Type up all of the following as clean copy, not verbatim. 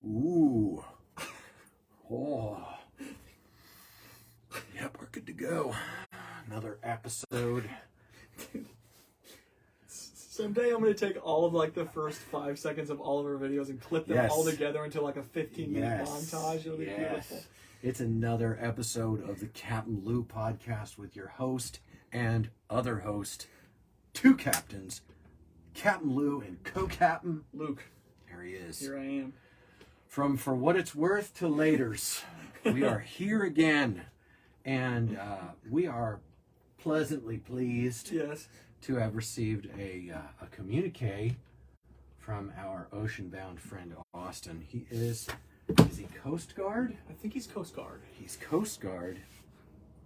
Ooh. Oh. Yep, we're good to go. Another episode. Someday I'm going to take all of like the first 5 seconds of all of our videos and clip them all together into like a 15-minute montage. It'll be beautiful. It's another episode of the CapmLew podcast with your host and other host, two captains, CapmLew and co-captain Luke. There he is. Here I am. From For What It's Worth to Laters, we are here again, and we are pleasantly pleased to have received a communique from our ocean-bound friend Austin. Is he Coast Guard? I think he's Coast Guard. He's Coast Guard.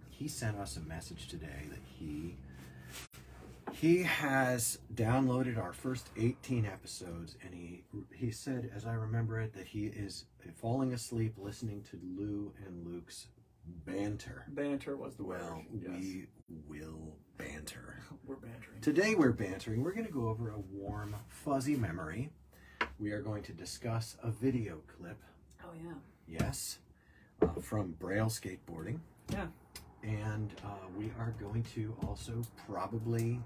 He sent us a message today that he has downloaded our first 18 episodes, and he said, as I remember it, that he is falling asleep listening to Lou and Luke's banter. Banter was the word. Well, we will banter. We're bantering. Today we're bantering. We're going to go over a warm, fuzzy memory. We are going to discuss a video clip. Oh, yeah. Yes. From Braille Skateboarding. Yeah. And we are going to also probably,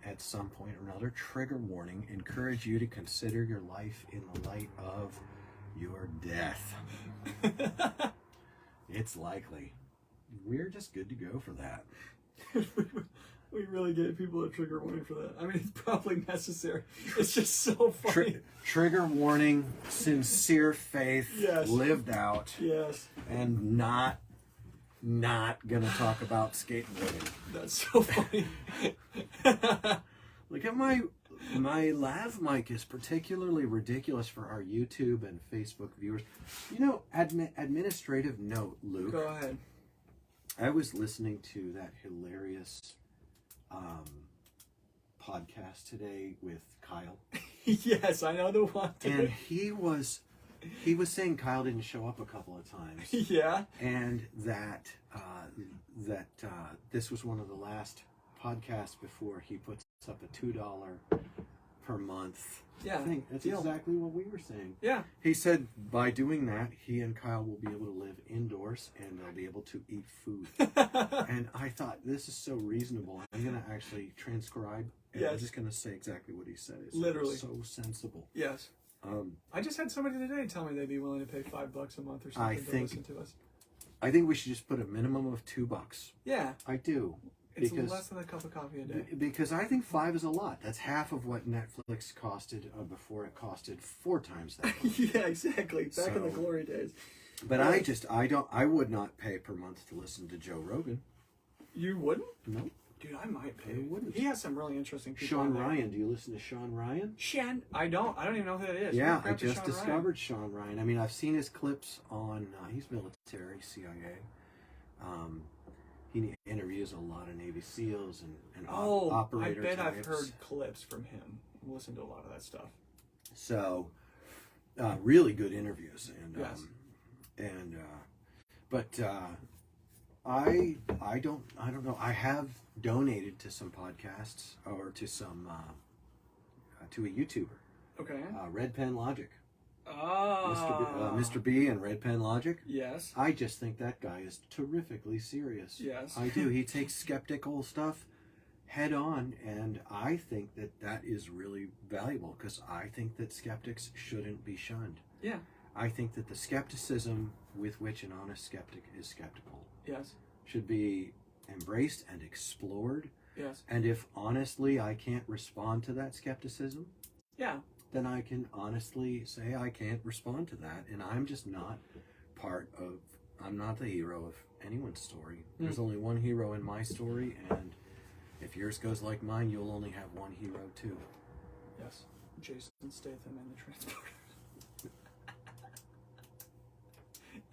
at some point or another, trigger warning, encourage you to consider your life in the light of your death. It's likely. We're just good to go for that. We really get people a trigger warning for that. I mean, it's probably necessary. It's just so funny. Trigger warning, sincere faith, lived out, and not gonna talk about skateboarding. That's so funny. Look at my lav mic is particularly ridiculous for our YouTube and Facebook viewers. You know, administrative note, Luke. Go ahead. I was listening to that hilarious podcast today with Kyle. Yes, I know the one. And he was saying Kyle didn't show up a couple of times. Yeah. And that this was one of the last podcasts before he puts up a $2 per month thing. That's exactly what we were saying. Yeah. He said by doing that, he and Kyle will be able to live indoors and they'll be able to eat food. And I thought, this is so reasonable. I'm going to actually transcribe. And I'm just going to say exactly what he said. It's literally so sensible. Yes. I just had somebody today tell me they'd be willing to pay $5 a month or something to listen to us. I think we should just put a minimum of $2. Yeah. I do. It's less than a cup of coffee a day. Because I think $5 is a lot. That's half of what Netflix costed before it costed 4 times that much. Yeah, exactly. Back in the glory days. But I would not pay per month to listen to Joe Rogan. You wouldn't? No. Dude, I might pay. I wouldn't. He has some really interesting people. Sean Ryan. Do you listen to Sean Ryan? I don't even know who that is. Yeah, I just discovered Sean Ryan. I mean, I've seen his clips on, he's military, CIA. He interviews a lot of Navy SEALs and operator I bet types. I've heard clips from him. I've listened to a lot of that stuff. So, really good interviews. And, I don't know. I have donated to some podcasts or to some, to a YouTuber. Okay. Red Pen Logic. Oh. Mr. B and Red Pen Logic. Yes. I just think that guy is terrifically serious. Yes. I do. He takes skeptical stuff head on, and I think that is really valuable because I think that skeptics shouldn't be shunned. Yeah. I think that the skepticism with which an honest skeptic is skeptical should be embraced and explored. Yes. And if honestly I can't respond to that skepticism, then I can honestly say I can't respond to that, and I'm just not I'm not the hero of anyone's story. There's only one hero in my story, and if yours goes like mine, you'll only have one hero too. Yes. Jason Statham and the Transporter.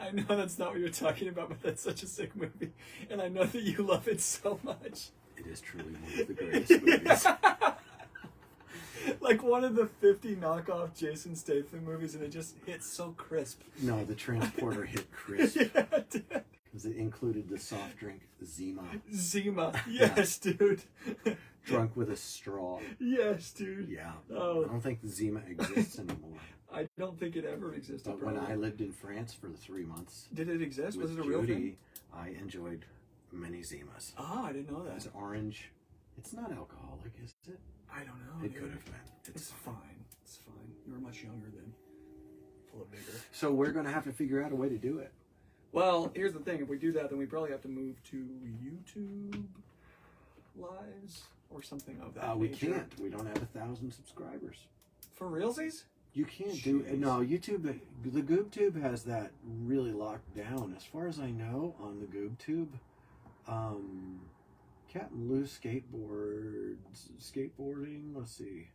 I know that's not what you're talking about, but that's such a sick movie, and I know that you love it so much. It is truly one of the greatest movies. Like one of the 50 knockoff Jason Statham movies, and it just hits so crisp. No, the Transporter hit crisp. Yeah, it did. Because it included the soft drink Zima. Zima, yes, dude. Drunk with a straw. Yes, dude. Yeah. Oh. I don't think Zima exists anymore. I don't think it ever existed. But when I lived in France for 3 months, did it exist? Was it a Judy, real thing? I enjoyed many Zimas. Ah, I didn't know that. It's orange. It's not alcoholic, is it? I don't know. It could have been. It's fine. It's fine. You were much younger then. A little bigger. So we're going to have to figure out a way to do it. Well, here's the thing. If we do that, then we probably have to move to YouTube Lives or something of that We nature. can't. We don't have 1,000 subscribers. For realsies? You can't do it. No, YouTube, the GoobTube has that really locked down. As far as I know, on the GoobTube, CapmLew skateboarding, let's see.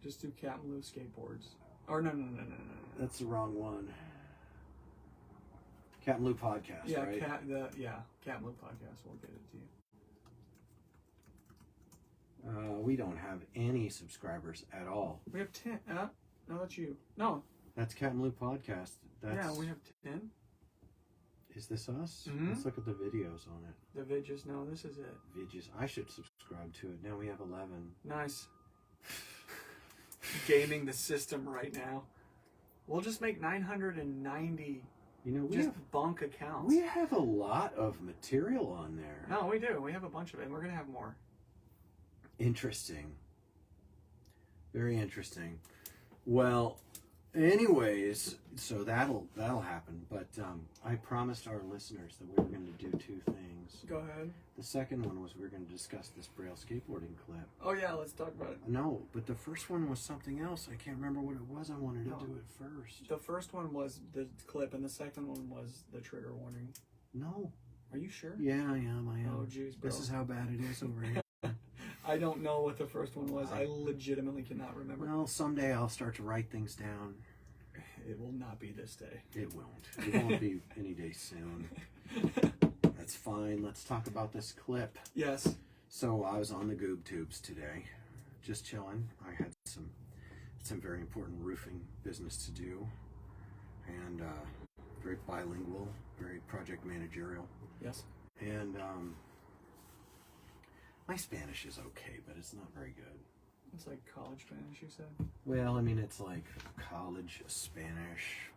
Just do CapmLew skateboards. Or no. That's the wrong one. CapmLew podcast, yeah, right? CapmLew podcast. We'll get it to you. We don't have any subscribers at all. We have 10. No, that's you. No. That's CapmLew podcast. Yeah, we have 10. Is this us? Mm-hmm. Let's look at the videos on it. The vidges. No, this is it. Vidges. I should subscribe to it. Now we have 11. Nice. Gaming the system right now. We'll just make 990 bunk accounts. We have a lot of material on there. No, we do. We have a bunch of it, and we're going to have more. Interesting. Very interesting. Well, anyways, so that'll happen. But I promised our listeners that we were going to do 2 things. Go ahead. The second one was we were going to discuss this Braille skateboarding clip. Oh yeah, let's talk about it. No, but the first one was something else. I can't remember what it was. I wanted to do it first. The first one was the clip, and the second one was the trigger warning. No. Are you sure? Yeah, I am. Oh, jeez, bro. This is how bad it is over here. I don't know what the first one was. I legitimately cannot remember. Well, someday I'll start to write things down. It will not be this day. It won't. It won't be any day soon. That's fine. Let's talk about this clip. Yes. So I was on the GoobTubes today, just chilling. I had some very important roofing business to do, and very bilingual, very project managerial. Yes. And my Spanish is okay, but it's not very good. It's like college Spanish, you said? Well, I mean, it's like college Spanish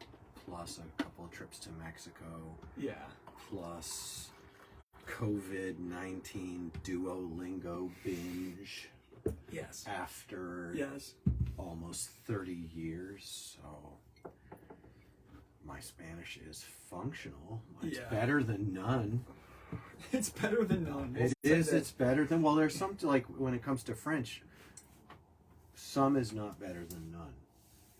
plus a couple of trips to Mexico. Yeah. Plus COVID-19 Duolingo binge. Yes. After almost 30 years. So my Spanish is functional. It's better than none. It's better than none. It is. It's better than, well, there's some, like, when it comes to French, some is not better than none.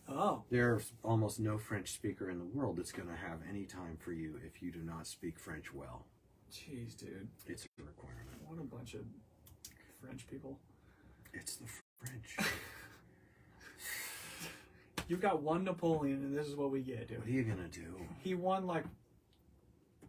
Oh. There's almost no French speaker in the world that's going to have any time for you if you do not speak French well. Jeez, dude. It's a requirement. What a bunch of French people. It's the French. You've got one Napoleon, and this is what we get, dude. What are you going to do? He won like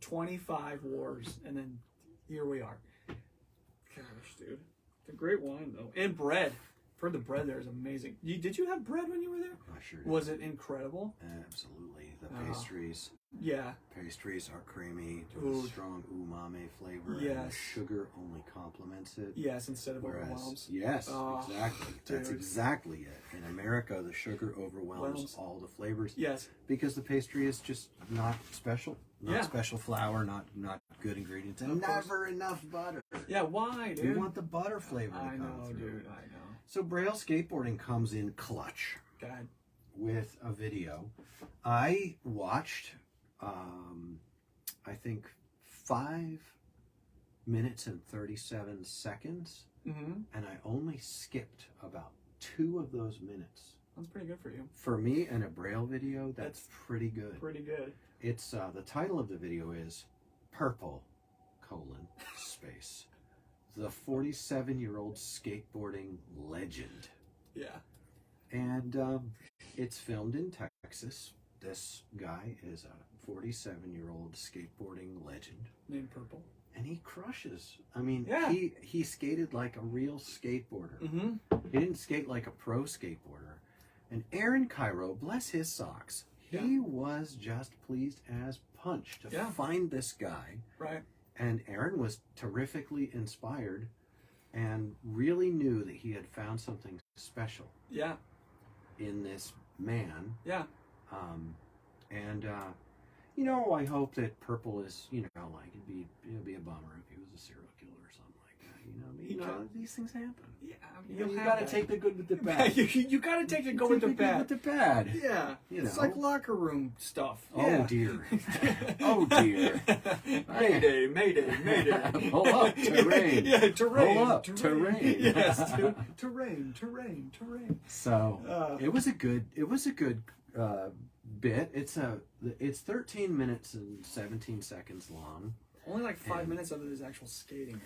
25 wars, and then here we are. Gosh, dude. It's a great wine, though. And bread. For the bread there is amazing. Did you have bread when you were there? I sure did. Was it incredible? Absolutely. The pastries. Yeah. Pastries are creamy, Ooh. with a strong umami flavor. Yes. And the sugar only complements it. Yes, instead of overwhelms. Yes, exactly. That's dude. exactly it. In America, the sugar overwhelms all the flavors. Yes. Because the pastry is just not special. Not special flour, not good ingredients, and never enough butter. Yeah, why, dude? You want the butter flavor to come know, through. dude, I know. So Braille skateboarding comes in clutch. God. With a video. I watched, I think, 5 minutes and 37 seconds, and I only skipped about 2 of those minutes. That's pretty good for you. For me, in a Braille video, that's pretty good. Pretty good. It's the title of the video is Purple, space. The 47-year-old skateboarding legend. Yeah. And it's filmed in Texas. This guy is a 47-year-old skateboarding legend. Named Purple. And he crushes. I mean, he skated like a real skateboarder. He didn't skate like a pro skateboarder. And Aaron Cairo, bless his socks, he was just pleased as punch to find this guy. Right. And Aaron was terrifically inspired and really knew that he had found something special. Yeah. In this man. Yeah. And you know, I hope that Purple is, you know, like it'd be a bummer if he was a serial killer or something like that. You know, these things happen. Yeah, You got to take the good with the bad. you got to take the good with the bad. With the bad. Yeah, it's like locker room stuff. Oh dear. Oh dear. Mayday, mayday, mayday. Pull up, terrain. Yeah, terrain. Pull up, terrain. Yes, dude. Terrain. So it was a good bit. It's 13 minutes and 17 seconds long. Only like 5 minutes of it is actual skating.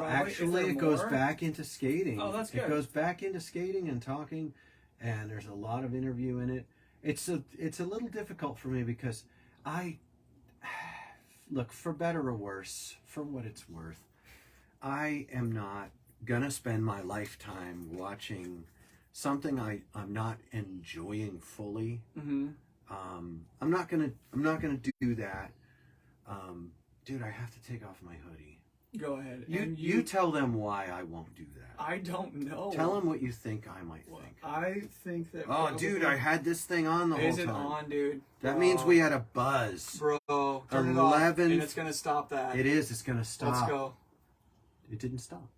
Actually, it goes back into skating. Oh, that's good. It goes back into skating and talking, and there's a lot of interview in it. It's a little difficult for me because I look, for better or worse, for what it's worth, I am not gonna spend my lifetime watching something I'm not enjoying fully. Mm-hmm. I'm not gonna do that. Dude, I have to take off my hoodie. Go ahead. You tell them why I won't do that. I don't know. Tell them what you think I might think. I think that. Oh, dude, I had this thing on the whole time. Is it on, dude? That means we had a buzz. Bro, turn it off, and it's gonna stop that. It is. It's gonna stop. Let's go. It didn't stop.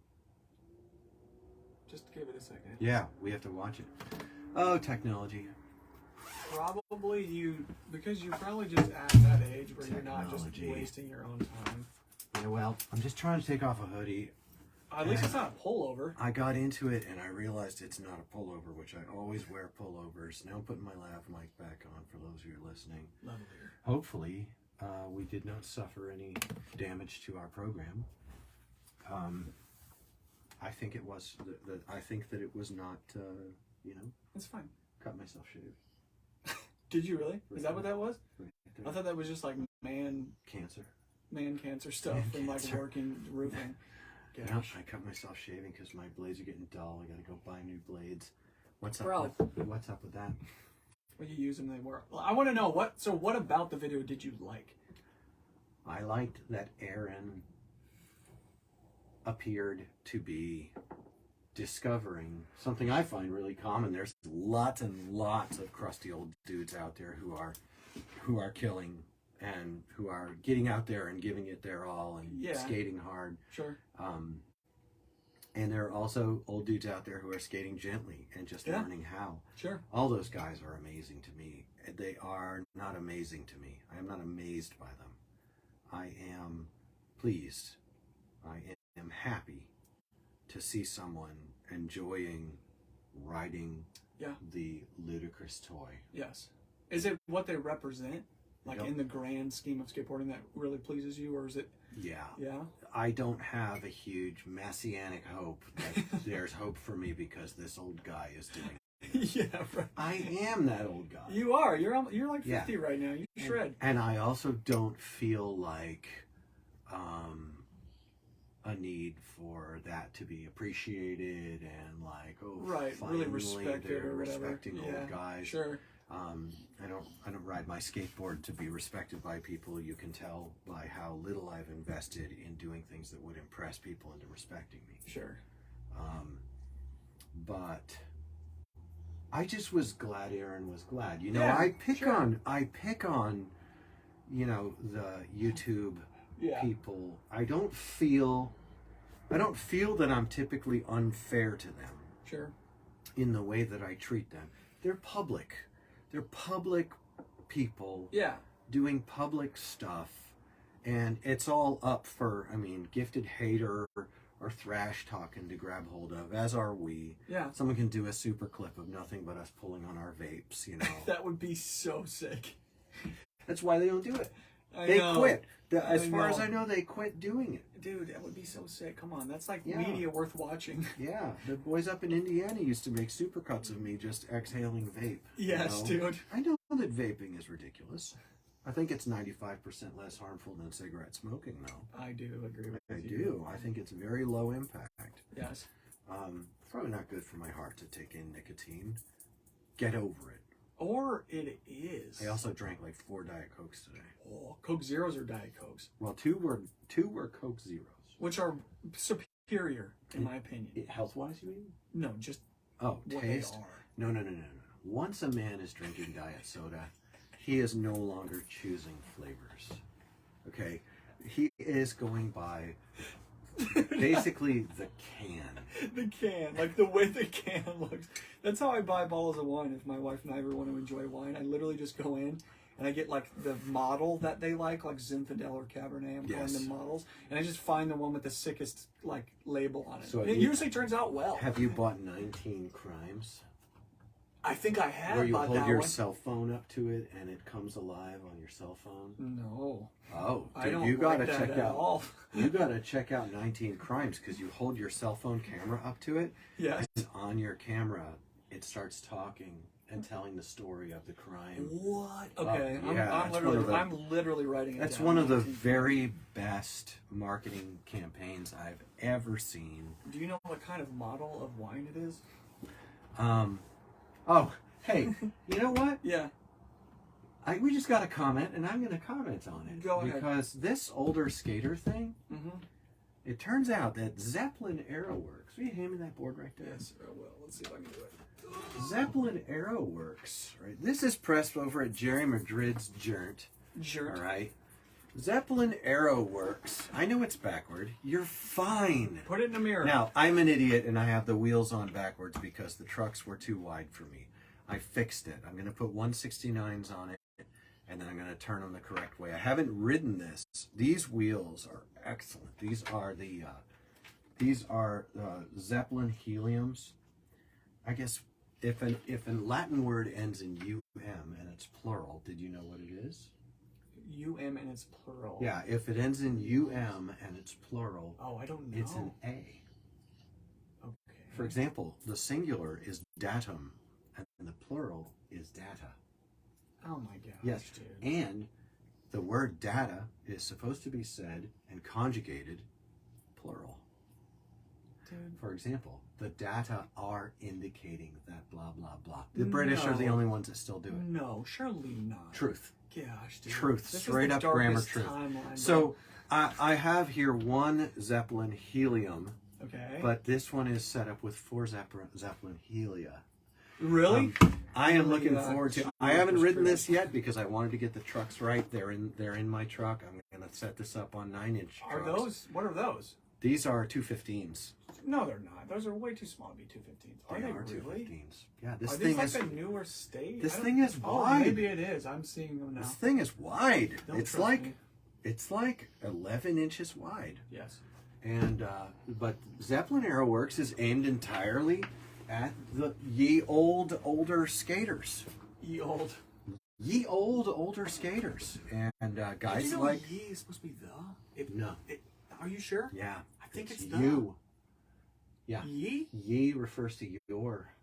Just give it a second. Yeah, we have to watch it. Oh, technology. Probably because you're probably just at that age where you're not just wasting your own time. Yeah, well, I'm just trying to take off a hoodie. At least it's not a pullover. I got into it and I realized it's not a pullover, which I always wear pullovers. Now I'm putting my lav mic back on for those who are listening. Lovelier. Hopefully, we did not suffer any damage to our program. I think it was. I think that it was not. It's fine. Cut myself shaved. Did you really? Is that what that was? Right there. I thought that was just like man cancer stuff and like working roofing. No, I cut myself shaving because my blades are getting dull. I gotta go buy new blades. What's up? Bro. What's up with that? Well, you use them, they work. Well, I want to know what about the video did you like? I liked that Aaron appeared to be discovering something I find really common. There's lots and lots of crusty old dudes out there who are killing and who are getting out there and giving it their all and skating hard. Sure. And there are also old dudes out there who are skating gently and just learning how. Sure. All those guys are amazing to me. They are not amazing to me. I am not amazed by them. I am pleased. I am happy to see someone enjoying riding the ludicrous toy. Yes. Is it what they represent? Like in the grand scheme of skateboarding that really pleases you, or is it? Yeah. Yeah. I don't have a huge messianic hope that there's hope for me because this old guy is doing it. Yeah, right. I am that old guy. You are. You're like 50 right now. You shred. And I also don't feel like a need for that to be appreciated and like really respected they're or whatever. respecting old guys. Sure. I don't ride my skateboard to be respected by people. You can tell by how little I've invested in doing things that would impress people into respecting me. Sure. But I just was glad Aaron was glad. You know, I pick on, you know, the YouTube people. I don't feel that I'm typically unfair to them. Sure. In the way that I treat them. They're public. They're public people doing public stuff, and it's all up for, gifted hater or thrash talking to grab hold of, as are we. Yeah. Someone can do a super clip of nothing but us pulling on our vapes, you know. That would be so sick. That's why they don't do it. They quit. As far as I know, they quit doing it. Dude, that would be so sick. Come on, that's like media worth watching. Yeah, the boys up in Indiana used to make supercuts of me just exhaling vape. Yes, you know? dude. I know that vaping is ridiculous. I think it's 95% less harmful than cigarette smoking, though. I do agree with you. I do. I think it's very low impact. Yes. Probably not good for my heart to take in nicotine. Get over it. Or it is. I also drank like 4 Diet Cokes today. Oh, Coke Zeros or Diet Cokes? Well, two were Coke Zeros. Which are superior, in my opinion. Health-wise, you mean? No, just what taste? they are. No. once a man is drinking diet soda, he is no longer choosing flavors. Okay? He is going by basically the can. The can, like the way the can looks. That's how I buy bottles of wine. If my wife and I ever want to enjoy wine, I literally just go in and I get like the model that they like Zinfandel or Cabernet. I'm calling them models, and I just find the one with the sickest like label on it. So it usually turns out well. Have you bought 19 Crimes? I think I have. Where you hold your cell phone up to it and it comes alive on your cell phone? No. Oh, dude, I don't you gotta like that check at out. all. You gotta check out 19 Crimes because you hold your cell phone camera up to it. Yes. And on your camera, it starts talking and telling the story of the crime. What? Okay. Yeah, I'm literally writing it down. That's one of the very best marketing campaigns I've ever seen. Do you know what kind of model of wine it is? Oh, hey, you know what? Yeah. We just got a comment, and I'm going to comment on it. Go ahead. Because this older skater thing, it turns out that Zeppelin Aero Works. Will you hand me that board right there? Yes, I will. Let's see if I can do it. Zeppelin Aero Works, right? This is pressed over at Jerry Madrid's Jernt. Jernt. All right. Zeppelin Aero Works. I know it's backward. You're fine. Put it in the mirror. Now, I'm an idiot, and I have the wheels on backwards because the trucks were too wide for me. I fixed it. I'm going to put 169s on it, and then I'm going to turn them the correct way. I haven't ridden this. These wheels are excellent. These are the Zeppelin Heliums. I guess if a Latin word ends in um and it's plural, did you know what it is? Um and it's plural. Yeah, if it ends in and it's plural, oh, I don't know. It's an A. Okay. For example, the singular is datum, and the plural is data. Oh my gosh, yes, dude. And the word data is supposed to be said and conjugated plural. Dude. For example, the data are indicating that blah, blah, blah. The British are the only ones that still do it. No, surely not. Truth. Gosh, dude. Truth. This Straight up grammar truth. Timeline, so I have here one Zeppelin Helium. Okay. But this one is set up with 4 Zeppelin Helia. Really? I am looking forward to. I haven't ridden this yet because I wanted to get the trucks right. They're in my truck. I'm going to set this up on 9-inch trucks. Are those? What are those? These are 215s. No, they're not. Those are way too small to be 215s. Are they really? 215s. Yeah, this are thing these is like a newer state. This thing is wide. Maybe it is. I'm seeing them now. This thing is wide. Don't it's trust like me. it's like 11 inches wide. Yes. And but Zeppelin Aero Works is aimed entirely at the ye older skaters. Ye old older skaters, and guys Did you know like ye is supposed to be the. No. Are you sure? Yeah, I think it's you. Yeah. Ye? Ye refers to your.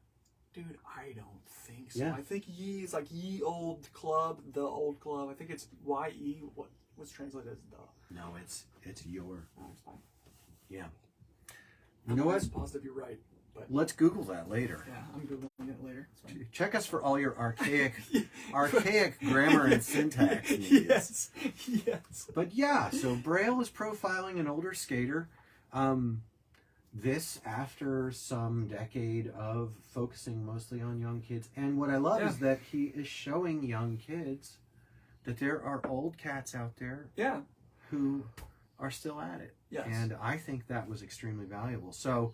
Dude, I don't think so. Yeah. I think ye is like ye old club, the old club. I think it's ye. What's translated as the? No, it's your. Oh, it's fine. Yeah. You know what? I'm positive you're right. But let's Google that later. Yeah, I'm Googling it later. Check us for all your archaic grammar and syntax needs. Yes. But yeah, so Braille is profiling an older skater. This after some decade of focusing mostly on young kids. And what I love is that he is showing young kids that there are old cats out there who are still at it. Yes. And I think that was extremely valuable. So,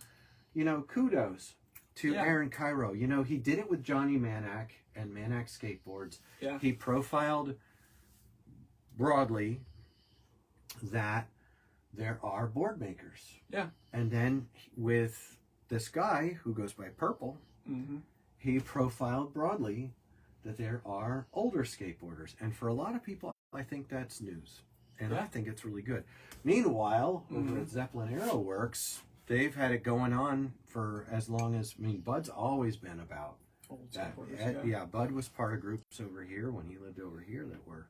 kudos to Aaron Cairo. He did it with Johnny Manak and Manak Skateboards. Yeah. He profiled broadly that there are board makers. Yeah. And then with this guy who goes by Purple, he profiled broadly that there are older skateboarders. And for a lot of people, I think that's news. And I think it's really good. Meanwhile, over at Zeppelin Aero Works, they've had it going on for as long as, Bud's always been about old that. skateboarders. Bud was part of groups over here when he lived over here that were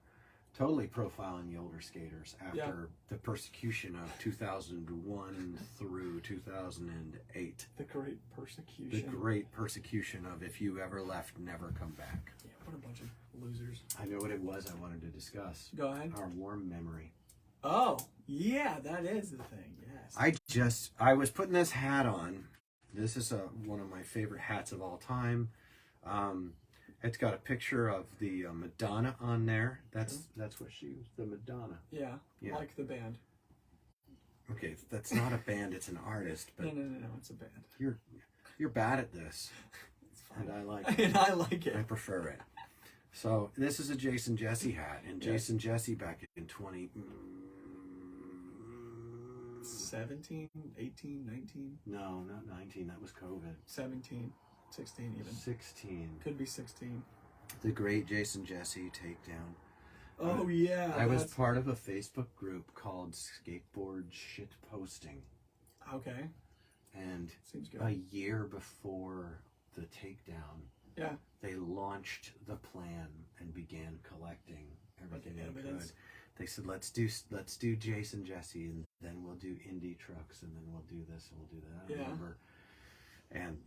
totally profiling the older skaters after the persecution of 2001 through 2008. The great persecution. The great persecution of if you ever left, never come back. Yeah, what a bunch of losers. I know what it was I wanted to discuss. Go ahead. Our warm memory. Oh, yeah, that is the thing, yes. I was putting this hat on. This is one of my favorite hats of all time. It's got a picture of the Madonna on there. That's what she was, the Madonna. Yeah, like the band. Okay, that's not a band, it's an artist. But No, it's a band. You're bad at this. It's fine. And I like it. And I like it. I prefer it. So this is a Jason Jesse hat. And Jason Jesse back in 17, 18, 19? No, not 19. That was COVID. 17, 16 even. 16. Could be 16. The great Jason Jesse takedown. Oh, yeah. I was part of a Facebook group called Skateboard Shit Posting. Okay. And seems good. A year before the takedown, they launched the plan and began collecting everything they could. They said, let's do Jason Jesse, and then we'll do indie trucks, and then we'll do this, and we'll do that. I remember. And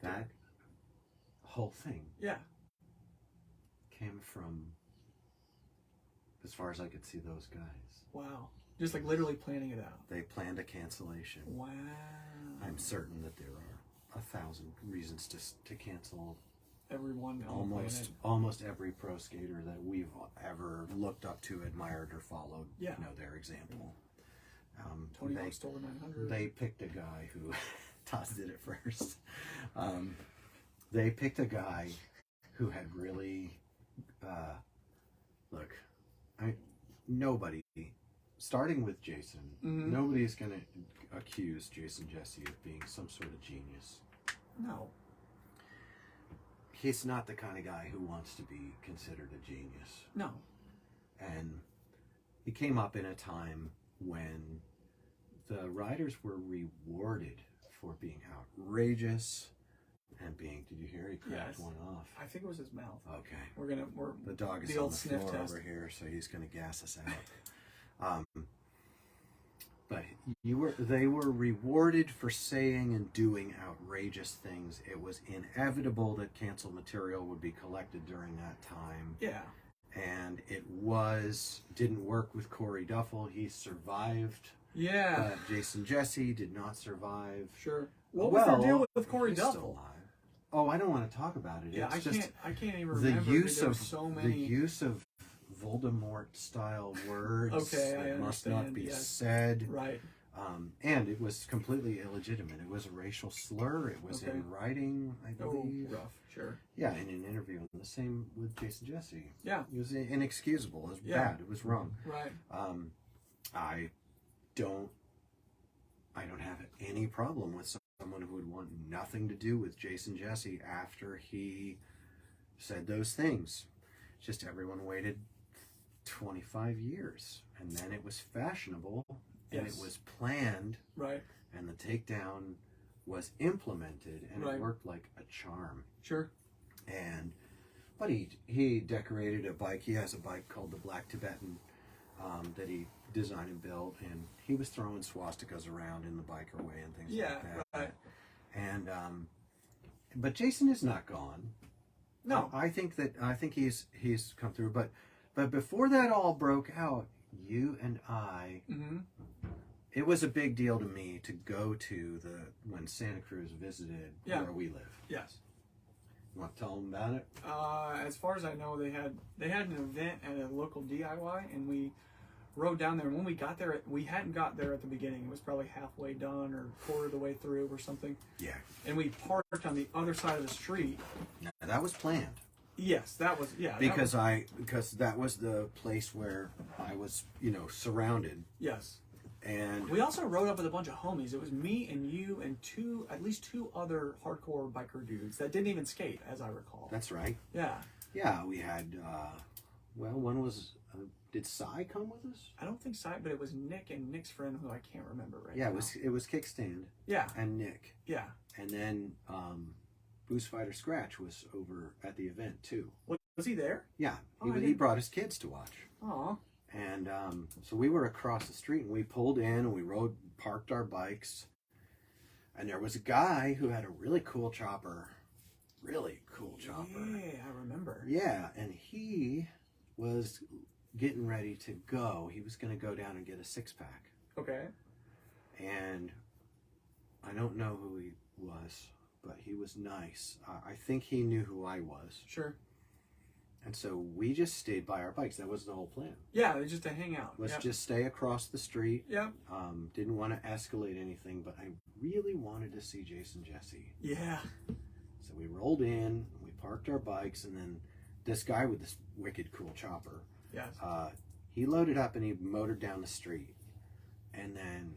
that whole thing came from, as far as I could see, those guys. Wow. Just like literally planning it out. They planned a cancellation. Wow. I'm certain that there are 1,000 reasons to cancel everyone on almost every pro skater that we've ever looked up to, admired, or followed. Yeah. Their example. Tony Hawk stole the 900. They picked a guy who Toss did it first. They picked a guy who had really nobody, starting with Jason, nobody's going to accuse Jason Jesse of being some sort of genius. No. He's not the kind of guy who wants to be considered a genius. No. And he came up in a time when the riders were rewarded for being outrageous and being, did you hear he cracked one off? I think it was his mouth. Okay. The dog is on the floor over here, so he's going to gas us out. But they were rewarded for saying and doing outrageous things. It was inevitable that canceled material would be collected during that time. Yeah. And it didn't work with Corey Duffel. He survived. Yeah. But Jason Jesse did not survive. Sure. What was their deal with Corey Duffel? Still alive. Oh, I don't want to talk about it. Yeah, it's I can't even remember. The use of Voldemort style words that must not be said. Right. And it was completely illegitimate. It was a racial slur. It was in writing, I believe. Oh, rough. Sure. Yeah, in an interview. And the same with Jason Jesse. Yeah. It was inexcusable. It was bad. It was wrong. Right. I don't have any problem with someone who would want nothing to do with Jason Jesse after he said those things. Just everyone waited 25 years, and then it was fashionable, and it was planned, right? And the takedown was implemented, and it worked like a charm. Sure. But he decorated a bike. He has a bike called the Black Tibetan that he designed and built, and he was throwing swastikas around in the biker way and things like that. Right. And but Jason is not gone. No, I think he's come through. But before that all broke out, you and I, it was a big deal to me to go to when Santa Cruz visited where we live. Yes. You want to tell them about it? As far as I know, they had an event at a local DIY, and we rode down there. And when we got there, we hadn't got there at the beginning. It was probably halfway done or quarter of the way through or something. Yeah. And we parked on the other side of the street. Now, that was planned. Yes, that was because that was the place where I was, surrounded. Yes. And we also rode up with a bunch of homies. It was me and you and at least two other hardcore biker dudes that didn't even skate, as I recall. That's right. Yeah. Yeah, we had. One was. Did Cy come with us? I don't think Cy, but it was Nick and Nick's friend, who I can't remember right now. Yeah, it was Kickstand. Yeah. And Nick. Yeah. And then Boost Fighter Scratch was over at the event too. Was he there? Yeah, he brought his kids to watch. Aw. And so we were across the street, and we pulled in, and we parked our bikes, and there was a guy who had a really cool chopper. Really cool chopper. Yeah, I remember. Yeah, and he was getting ready to go. He was going to go down and get a 6-pack. Okay. And I don't know who he was, but he was nice. I think he knew who I was. Sure. And so we just stayed by our bikes. That was the whole plan. Yeah, it was just to hang out. Let's just stay across the street. Yeah. Didn't want to escalate anything, but I really wanted to see Jason Jesse. Yeah. So we rolled in, we parked our bikes, and then this guy with this wicked cool chopper. Yes. He loaded up and he motored down the street. And then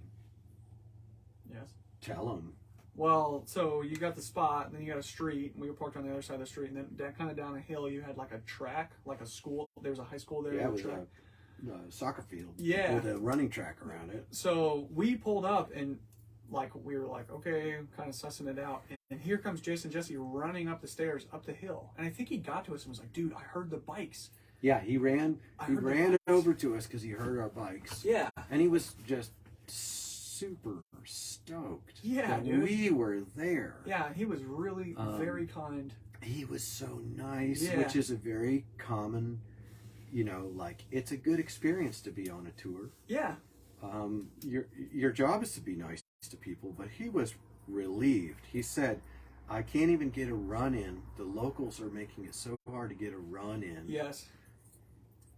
yes. Tell him. Well, so you got the spot, and then you got a street, and we were parked on the other side of the street, and then kind of down a hill, you had like a track, like a school. There was a high school there. Yeah, it was track. a soccer field. Yeah. With a running track around it. So we pulled up, and like we were like, okay, kind of sussing it out. And here comes Jason Jesse running up the stairs, up the hill. And I think he got to us and was like, dude, I heard the bikes. Yeah, he ran over to us because he heard our bikes. Yeah. And he was just super stoked that dude. we were there. Yeah, he was really very kind. He was so nice, Yeah. which is a very common, like, it's a good experience to be on a tour. Yeah. Your job is to be nice to people, but he was relieved. He said, I can't even get a run in. The locals are making it so hard to get a run in. Yes.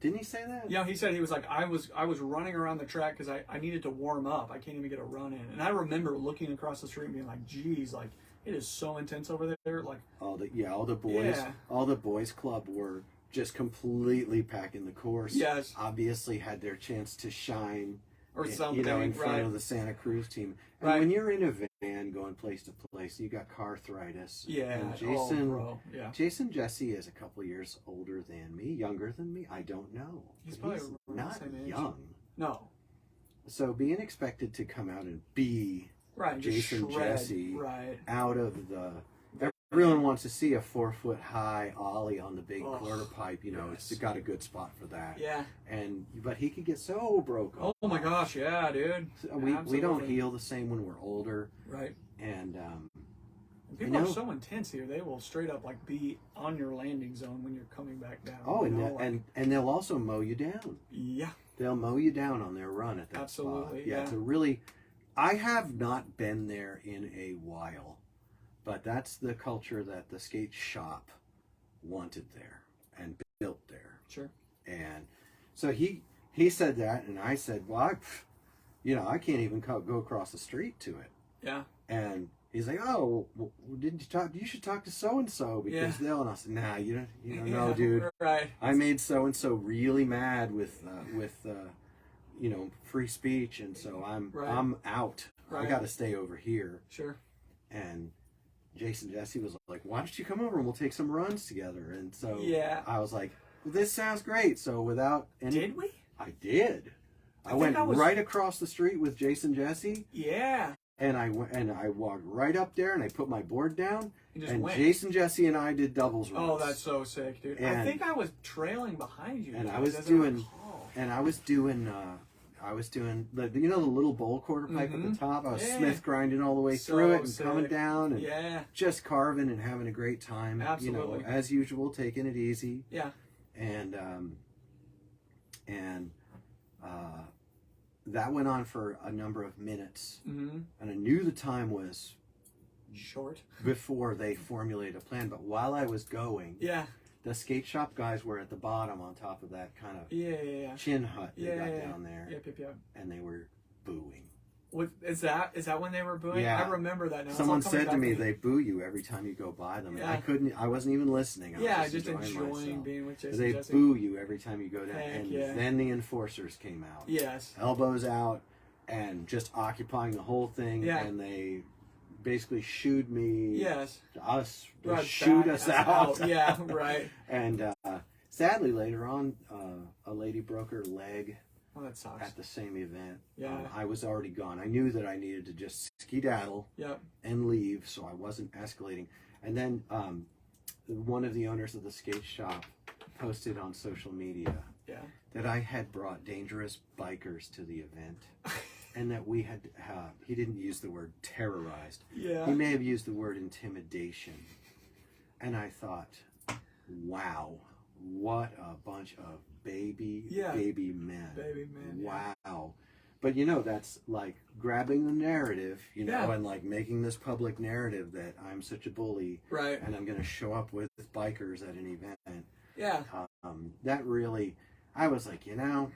Didn't he say that? Yeah, he said he was like, I was running around the track because I needed to warm up. I can't even get a run in. And I remember looking across the street and being like, geez, like, it is so intense over there. Like all the boys club were just completely packing the course. Yes. Obviously had their chance to shine or something, in front of the Santa Cruz team. And when you're in a van going place to place, you got car arthritis. Yeah. And Jason Jesse is a couple years older than me, younger than me. I don't know. He's probably not the same age. young. No. So being expected to come out and be Jason Jesse out of the... Everyone wants to see a 4-foot high ollie on the big quarter pipe. It's got a good spot for that. Yeah. But he could get so broken. Oh my gosh, yeah, dude. We don't heal the same when we're older. Right. And people are so intense here. They will straight up like be on your landing zone when you're coming back down. Oh, and they'll also mow you down. Yeah. They'll mow you down on their run at that spot. Yeah. It's a really... I have not been there in a while. But that's the culture that the skate shop wanted there and built there. Sure. And so he said that, and I said, well, I can't even go across the street to it. Yeah. And he's like, oh, well, you should talk to so-and-so because they'll, and I said, nah, you don't know, dude. Right. I made so-and-so really mad with free speech, and so I'm out. Right. I got to stay over here. Sure. And Jason Jesse was like, why don't you come over and we'll take some runs together? And so I was like, well, this sounds great. So without any... Did we? I did. I went right across the street with Jason Jesse. Yeah. And I walked right up there and I put my board down. And went. Jason Jesse and I did doubles runs. Oh, that's so sick, dude. I think I was trailing behind you. And I was doing the the little bowl quarter pipe at the top. I was Smith grinding all the way through it and coming down and just carving and having a great time. Absolutely. As usual, taking it easy. Yeah. And that went on for a number of minutes. Mm-hmm. And I knew the time was short before they formulated a plan. But while I was going, the skate shop guys were at the bottom on top of that kind of chin hut they got down there. Yep. And they were booing. What is that? Is that when they were booing? Yeah. I remember that now. Someone said to me they boo you every time you go by them. Yeah. And I wasn't even listening. I was just enjoying myself. being with Jason They Jesse. boo you every time you go down. Heck and yeah. then the enforcers came out. Yes. Elbows out and just occupying the whole thing. Yeah. And they basically shooed me. Yes. Us. They shoot us out. Yeah, right. And sadly, later on, a lady broke her leg. Oh, that sucks. At the same event. Yeah. I was already gone. I knew that I needed to just skedaddle and leave, so I wasn't escalating. And then one of the owners of the skate shop posted on social media that I had brought dangerous bikers to the event. And that we had, he didn't use the word terrorized. Yeah. He may have used the word intimidation. And I thought, wow, what a bunch of baby men. Baby men. Wow. But you know, that's like grabbing the narrative, you know, Yeah. and like making this public narrative that I'm such a bully, Right. and I'm going to show up with bikers at an event. Yeah. That really, I was like, you know,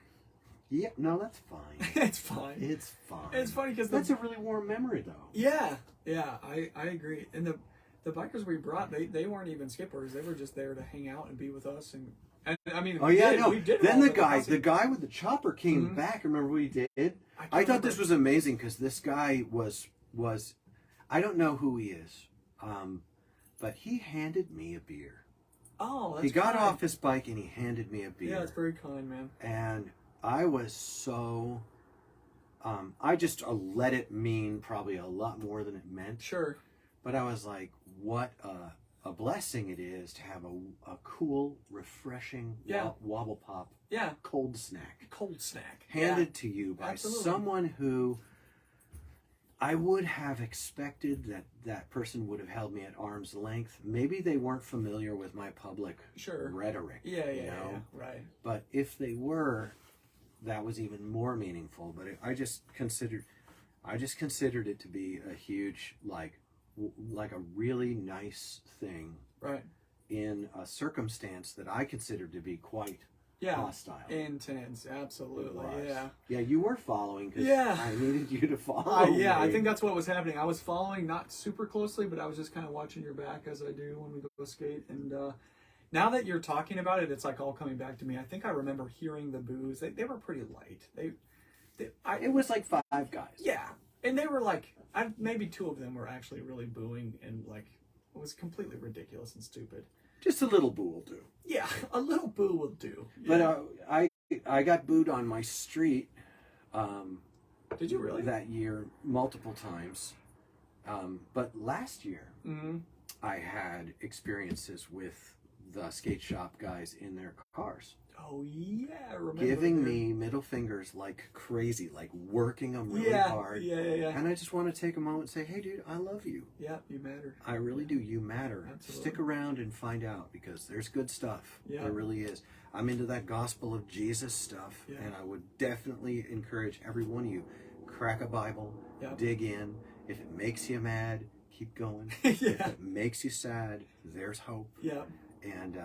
yeah, no, that's fine. It's fine. It's fine. It's funny because that's a really warm memory, though. Yeah, I agree. And the bikers we brought, they weren't even skippers. They were just there to hang out and be with us. And I mean, Oh yeah, no. We did Then all the the guy with the chopper came back. Remember what he did? I thought this was amazing because this guy was I don't know who he is, but he handed me a beer. Oh, that's he got kind. off his bike and he handed me a beer. Yeah, it's very kind, man. And I was so I just let it mean probably a lot more than it meant. Sure. But I was like, what a blessing it is to have a cool, refreshing wobble pop cold snack. Cold snack. Handed to you by Absolutely. someone who I would have expected that person would have held me at arm's length. Maybe they weren't familiar with my public rhetoric. Yeah, right. But if they were, that was even more meaningful. But I just considered it to be a huge, like a really nice thing, right, in a circumstance that I considered to be quite hostile, intense. Absolutely, yeah. You were following because I needed you to follow. I think that's what was happening. I was following not super closely, but I was just kind of watching your back as I do when we go skate. And now that you're talking about it, it's like all coming back to me. I think I remember hearing the boos. They were pretty light. It was like 5 guys. Yeah. And they were like, maybe 2 of them were actually really booing, and like it was completely ridiculous and stupid. Just a little boo will do. Yeah, a little boo will do. Yeah. But I got booed on my street. Did you really? That year, multiple times. But last year, I had experiences with the skate shop guys in their cars. Oh yeah, I remember. Giving me middle fingers like crazy, like working them really hard. Yeah. And I just want to take a moment and say, hey dude, I love you. Yeah, you matter. I really do. You matter. Absolutely. Stick around and find out because there's good stuff. Yeah. There really is. I'm into that gospel of Jesus stuff, and I would definitely encourage every one of you, crack a Bible, dig in. If it makes you mad, keep going. If it makes you sad, there's hope. Yeah. And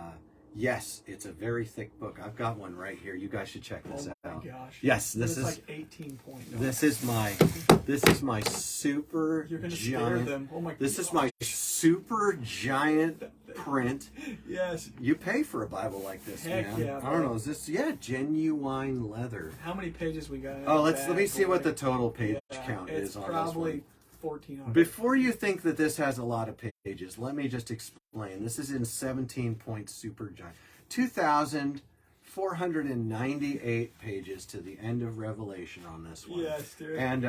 yes, it's a very thick book. I've got one right here. You guys should check this out. Oh my gosh. Yes, this is like 18 point. This is my super You're gonna giant. scare them. Oh my. This is my super giant print. Yes. You pay for a Bible like this, Heck man. yeah, I don't know. Is this genuine leather? How many pages we got? Oh, let me see what the total page count is on this one. It's probably 1,400. Before you think that this has a lot of pages, let me just explain. This is in 17-point super giant. 2,498 pages to the end of Revelation on this one. Yes, dude. And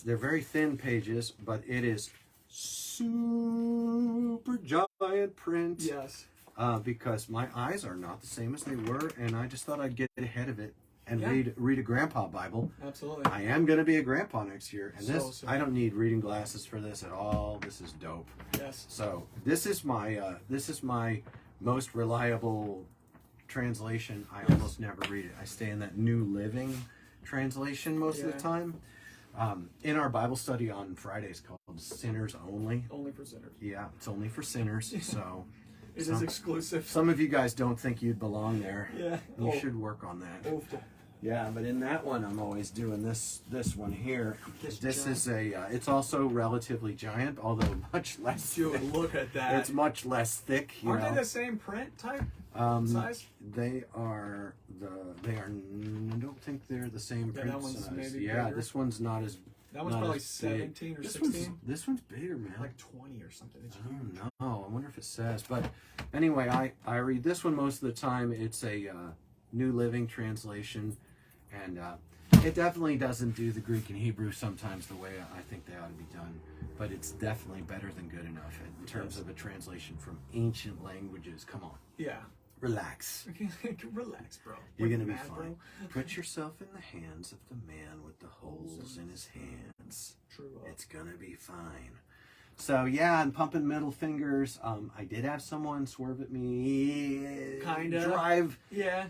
they're very thin pages, but it is super giant print. Yes. Because my eyes are not the same as they were, and I just thought I'd get ahead of it and read a grandpa Bible. Absolutely. I am going to be a grandpa next year, and I don't need reading glasses for this at all. This is dope. Yes. So this is my most reliable translation. I almost never read it. I stay in that New Living translation most of the time. In our Bible study on Fridays called Sinners Only. Only for sinners. Yeah, it's only for sinners. So it is exclusive. Some of you guys don't think you'd belong there. Yeah. You should work on that. Yeah, but in that one, I'm always doing this one here. This is it's also relatively giant, although much less thick. Look at that. It's much less thick. Aren't they the same print type size? They are I don't think they're the same print that one's size. maybe Yeah, bigger. this one's not as. That one's probably 17 or 16. This one's bigger, man. Like 20 or something. It's huge. I wonder if it says. But anyway, I read this one most of the time. It's a New Living translation. And it definitely doesn't do the Greek and Hebrew sometimes the way I think they ought to be done. But it's definitely better than good enough in terms of a translation from ancient languages. Come on. Yeah. Relax. Relax, bro. You're going to be fine. Put yourself in the hands of the man with the holes in his hands. True. It's going to be fine. So yeah, I'm pumping middle fingers. I did have someone swerve at me. Kinda. Drive. Yeah.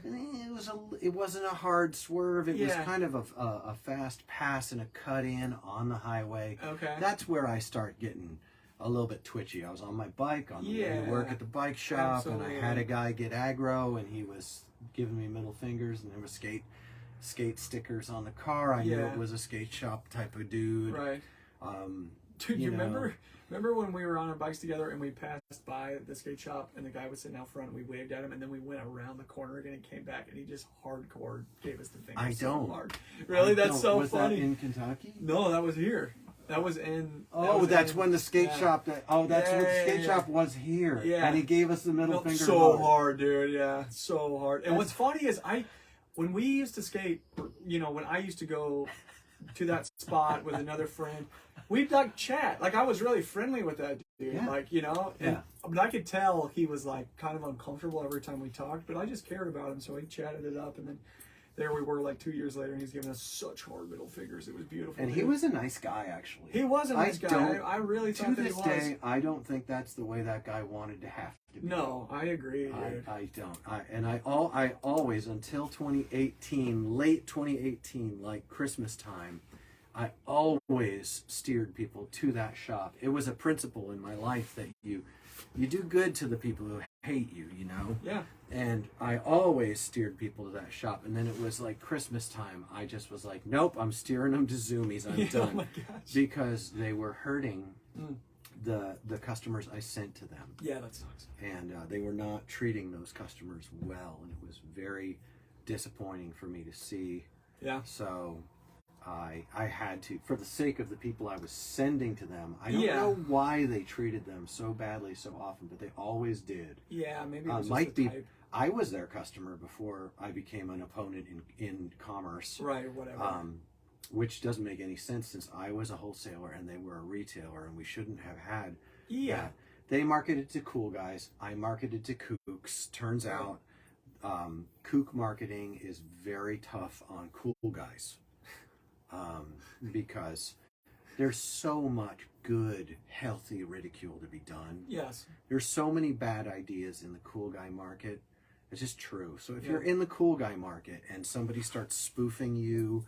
It wasn't a hard swerve. It was Yeah. kind of a fast pass and a cut in on the highway. Okay. That's where I start getting a little bit twitchy. I was on my bike on the way to Yeah. work at the bike shop, and Absolutely. I had a guy get aggro, and he was giving me middle fingers, and there was skate stickers on the car. I knew Yeah. it was a skate shop type of dude. Right. Um, Dude, you know. remember when we were on our bikes together and we passed by the skate shop and the guy was sitting out front and we waved at him and then we went around the corner again and came back and he just hardcore gave us the finger. I so don't. hard. Really? I That's don't- so was funny. that in Kentucky? No, that was here. That was in. When the skate shop. When the skate shop was here. Yeah. And he gave us the middle finger. So hard, dude. Yeah, so hard. And what's funny is when we used to skate, when I used to go to that spot with another friend, we'd like chat. Like I was really friendly with that dude. Yeah. Like, but I could tell he was like kind of uncomfortable every time we talked, but I just cared about him, so he chatted it up, and then there we were like 2 years later and he's giving us such hard middle fingers. It was beautiful. And dude. he was a nice guy, actually. He was a nice guy. I really To thought that he this was. day, I don't think that's the way that guy wanted to have to be. No, I agree, dude. I don't. I always, until 2018, late 2018, like Christmas time, I always steered people to that shop. It was a principle in my life that you do good to the people who hate you, Yeah. And I always steered people to that shop. And then it was like Christmas time. I just was like, nope, I'm steering them to Zoomies. I'm done. Oh my gosh. Because they were hurting the customers I sent to them. Yeah, that sucks. And they were not treating those customers well. And it was very disappointing for me to see. Yeah. So I had to, for the sake of the people I was sending to them, I don't Yeah. know why they treated them so badly so often, but they always did. Yeah, maybe it was Might just the be. type. I was their customer before I became an opponent in commerce. Right, whatever. Which doesn't make any sense since I was a wholesaler and they were a retailer, and we shouldn't have had Yeah. that. They marketed to cool guys. I marketed to kooks. Turns out kook marketing is very tough on cool guys because there's so much good, healthy ridicule to be done. Yes. There's so many bad ideas in the cool guy market. It's just true. So if Yeah. you're in the cool guy market and somebody starts spoofing you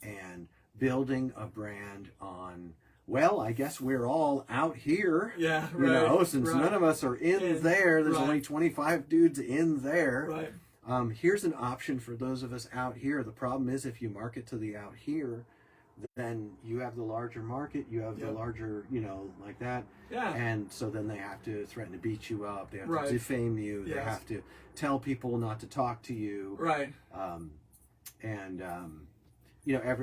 and building a brand on, well, I guess we're all out here. Yeah, You know, since right. none of us are in there, there's right. only 25 dudes in there. Right. Here's an option for those of us out here. The problem is if you market to the out here, then you have the larger market, you have the larger, like that. Yeah. And so then they have to threaten to beat you up. They have Right. to defame you. They Yes. have to tell people not to talk to you. Right.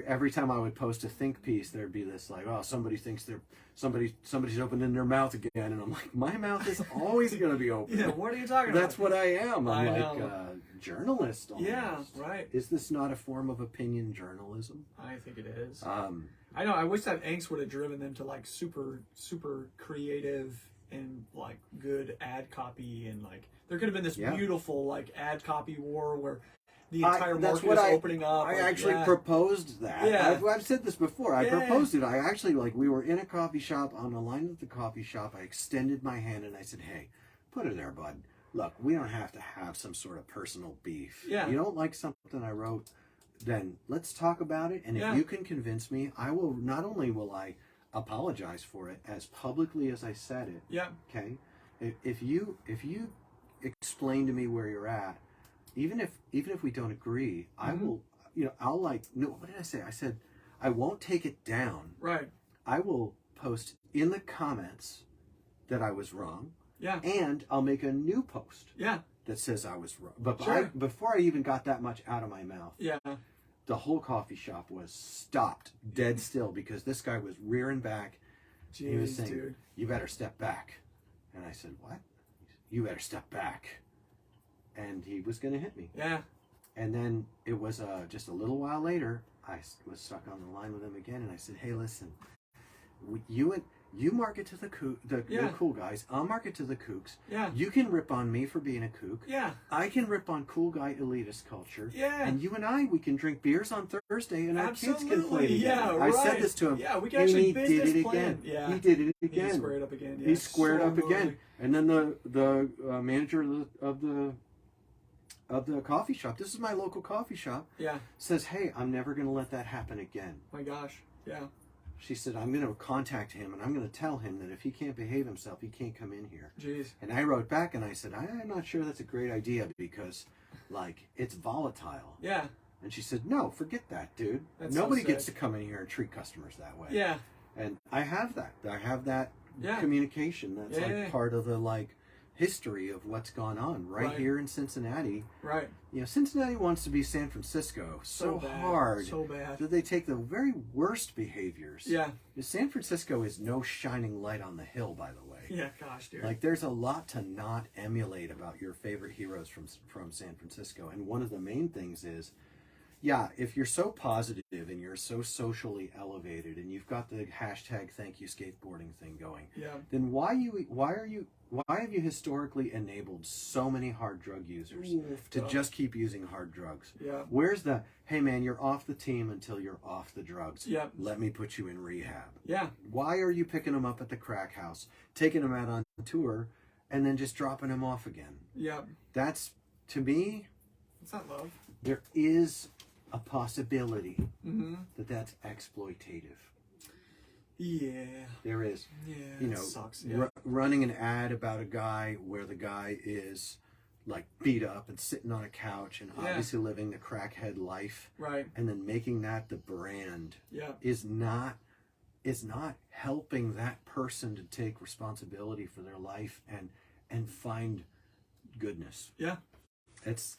Every time I would post a think piece, there'd be this like, oh, somebody thinks somebody's opening their mouth again, and I'm like, my mouth is always going to be open. Yeah, what are you talking That's about? what I am. I'm I like know. a journalist. Almost. Yeah, right. Is this not a form of opinion journalism? I think it is. I know. I wish that angst would have driven them to like super, super creative and like good ad copy, and like there could have been this beautiful like ad copy war where the entire market is opening up. I actually proposed that. Yeah. I've said this before. I proposed it. I actually, we were in a coffee shop, on the line at the coffee shop. I extended my hand and I said, hey, put her there, bud. Look, we don't have to have some sort of personal beef. Yeah. You don't like something I wrote, then let's talk about it. And if you can convince me, not only will I apologize for it as publicly as I said it. Yeah. Okay. If you explain to me where you're at, even if we don't agree, I will, what did I say? I said, I won't take it down. Right. I will post in the comments that I was wrong. Yeah. And I'll make a new post. Yeah. That says I was wrong. But Sure. before I even got that much out of my mouth, Yeah. the whole coffee shop was stopped dead still because this guy was rearing back. Jeez, He was saying, dude. you better step back. And I said, what? You better step back. And he was going to hit me. Yeah. And then it was just a little while later, I was stuck on the line with him again, and I said, hey, listen, you You market to the cool guys. I'll market to the kooks. Yeah. You can rip on me for being a kook. Yeah. I can rip on cool guy elitist culture. Yeah. And you and I, we can drink beers on Thursday, and our kids can play together. Yeah, I said this to him. Yeah, we can actually and he did it plan. again. Yeah. He did it again. He squared up again. Yeah. He squared up again. And then the manager of the coffee shop, this is my local coffee shop, says, hey, I'm never going to let that happen again. My gosh. Yeah. She said, I'm going to contact him and I'm going to tell him that if he can't behave himself, he can't come in here. Jeez. And I wrote back and I said, I'm not sure that's a great idea because, like, it's volatile. Yeah. And she said, no, forget that, dude. That's Nobody so gets to come in here and treat customers that way. Yeah. And I have that. I have that Yeah. communication. That's part of the, like, history of what's gone on right here in Cincinnati. Right. You know, Cincinnati wants to be San Francisco so hard that they take the very worst behaviors. Yeah. San Francisco is no shining light on the hill, by the way. Yeah, gosh, dude. Like, there's a lot to not emulate about your favorite heroes from San Francisco. And one of the main things is, yeah, if you're so positive and you're so socially elevated and you've got the hashtag thank you skateboarding thing going, then why have you historically enabled so many hard drug users to just keep using hard drugs? Yeah. Where's the, hey man, you're off the team until you're off the drugs. Yep. Let me put you in rehab. Yeah. Why are you picking them up at the crack house, taking them out on tour, and then just dropping them off again? Yeah. That's, to me, it's not love. There is a possibility that that's exploitative. Yeah. There is. Yeah. You know, sucks. Running an ad about a guy where the guy is like beat up and sitting on a couch and obviously living the crackhead life. Right. And then making that the brand is not helping that person to take responsibility for their life and find goodness. Yeah. It's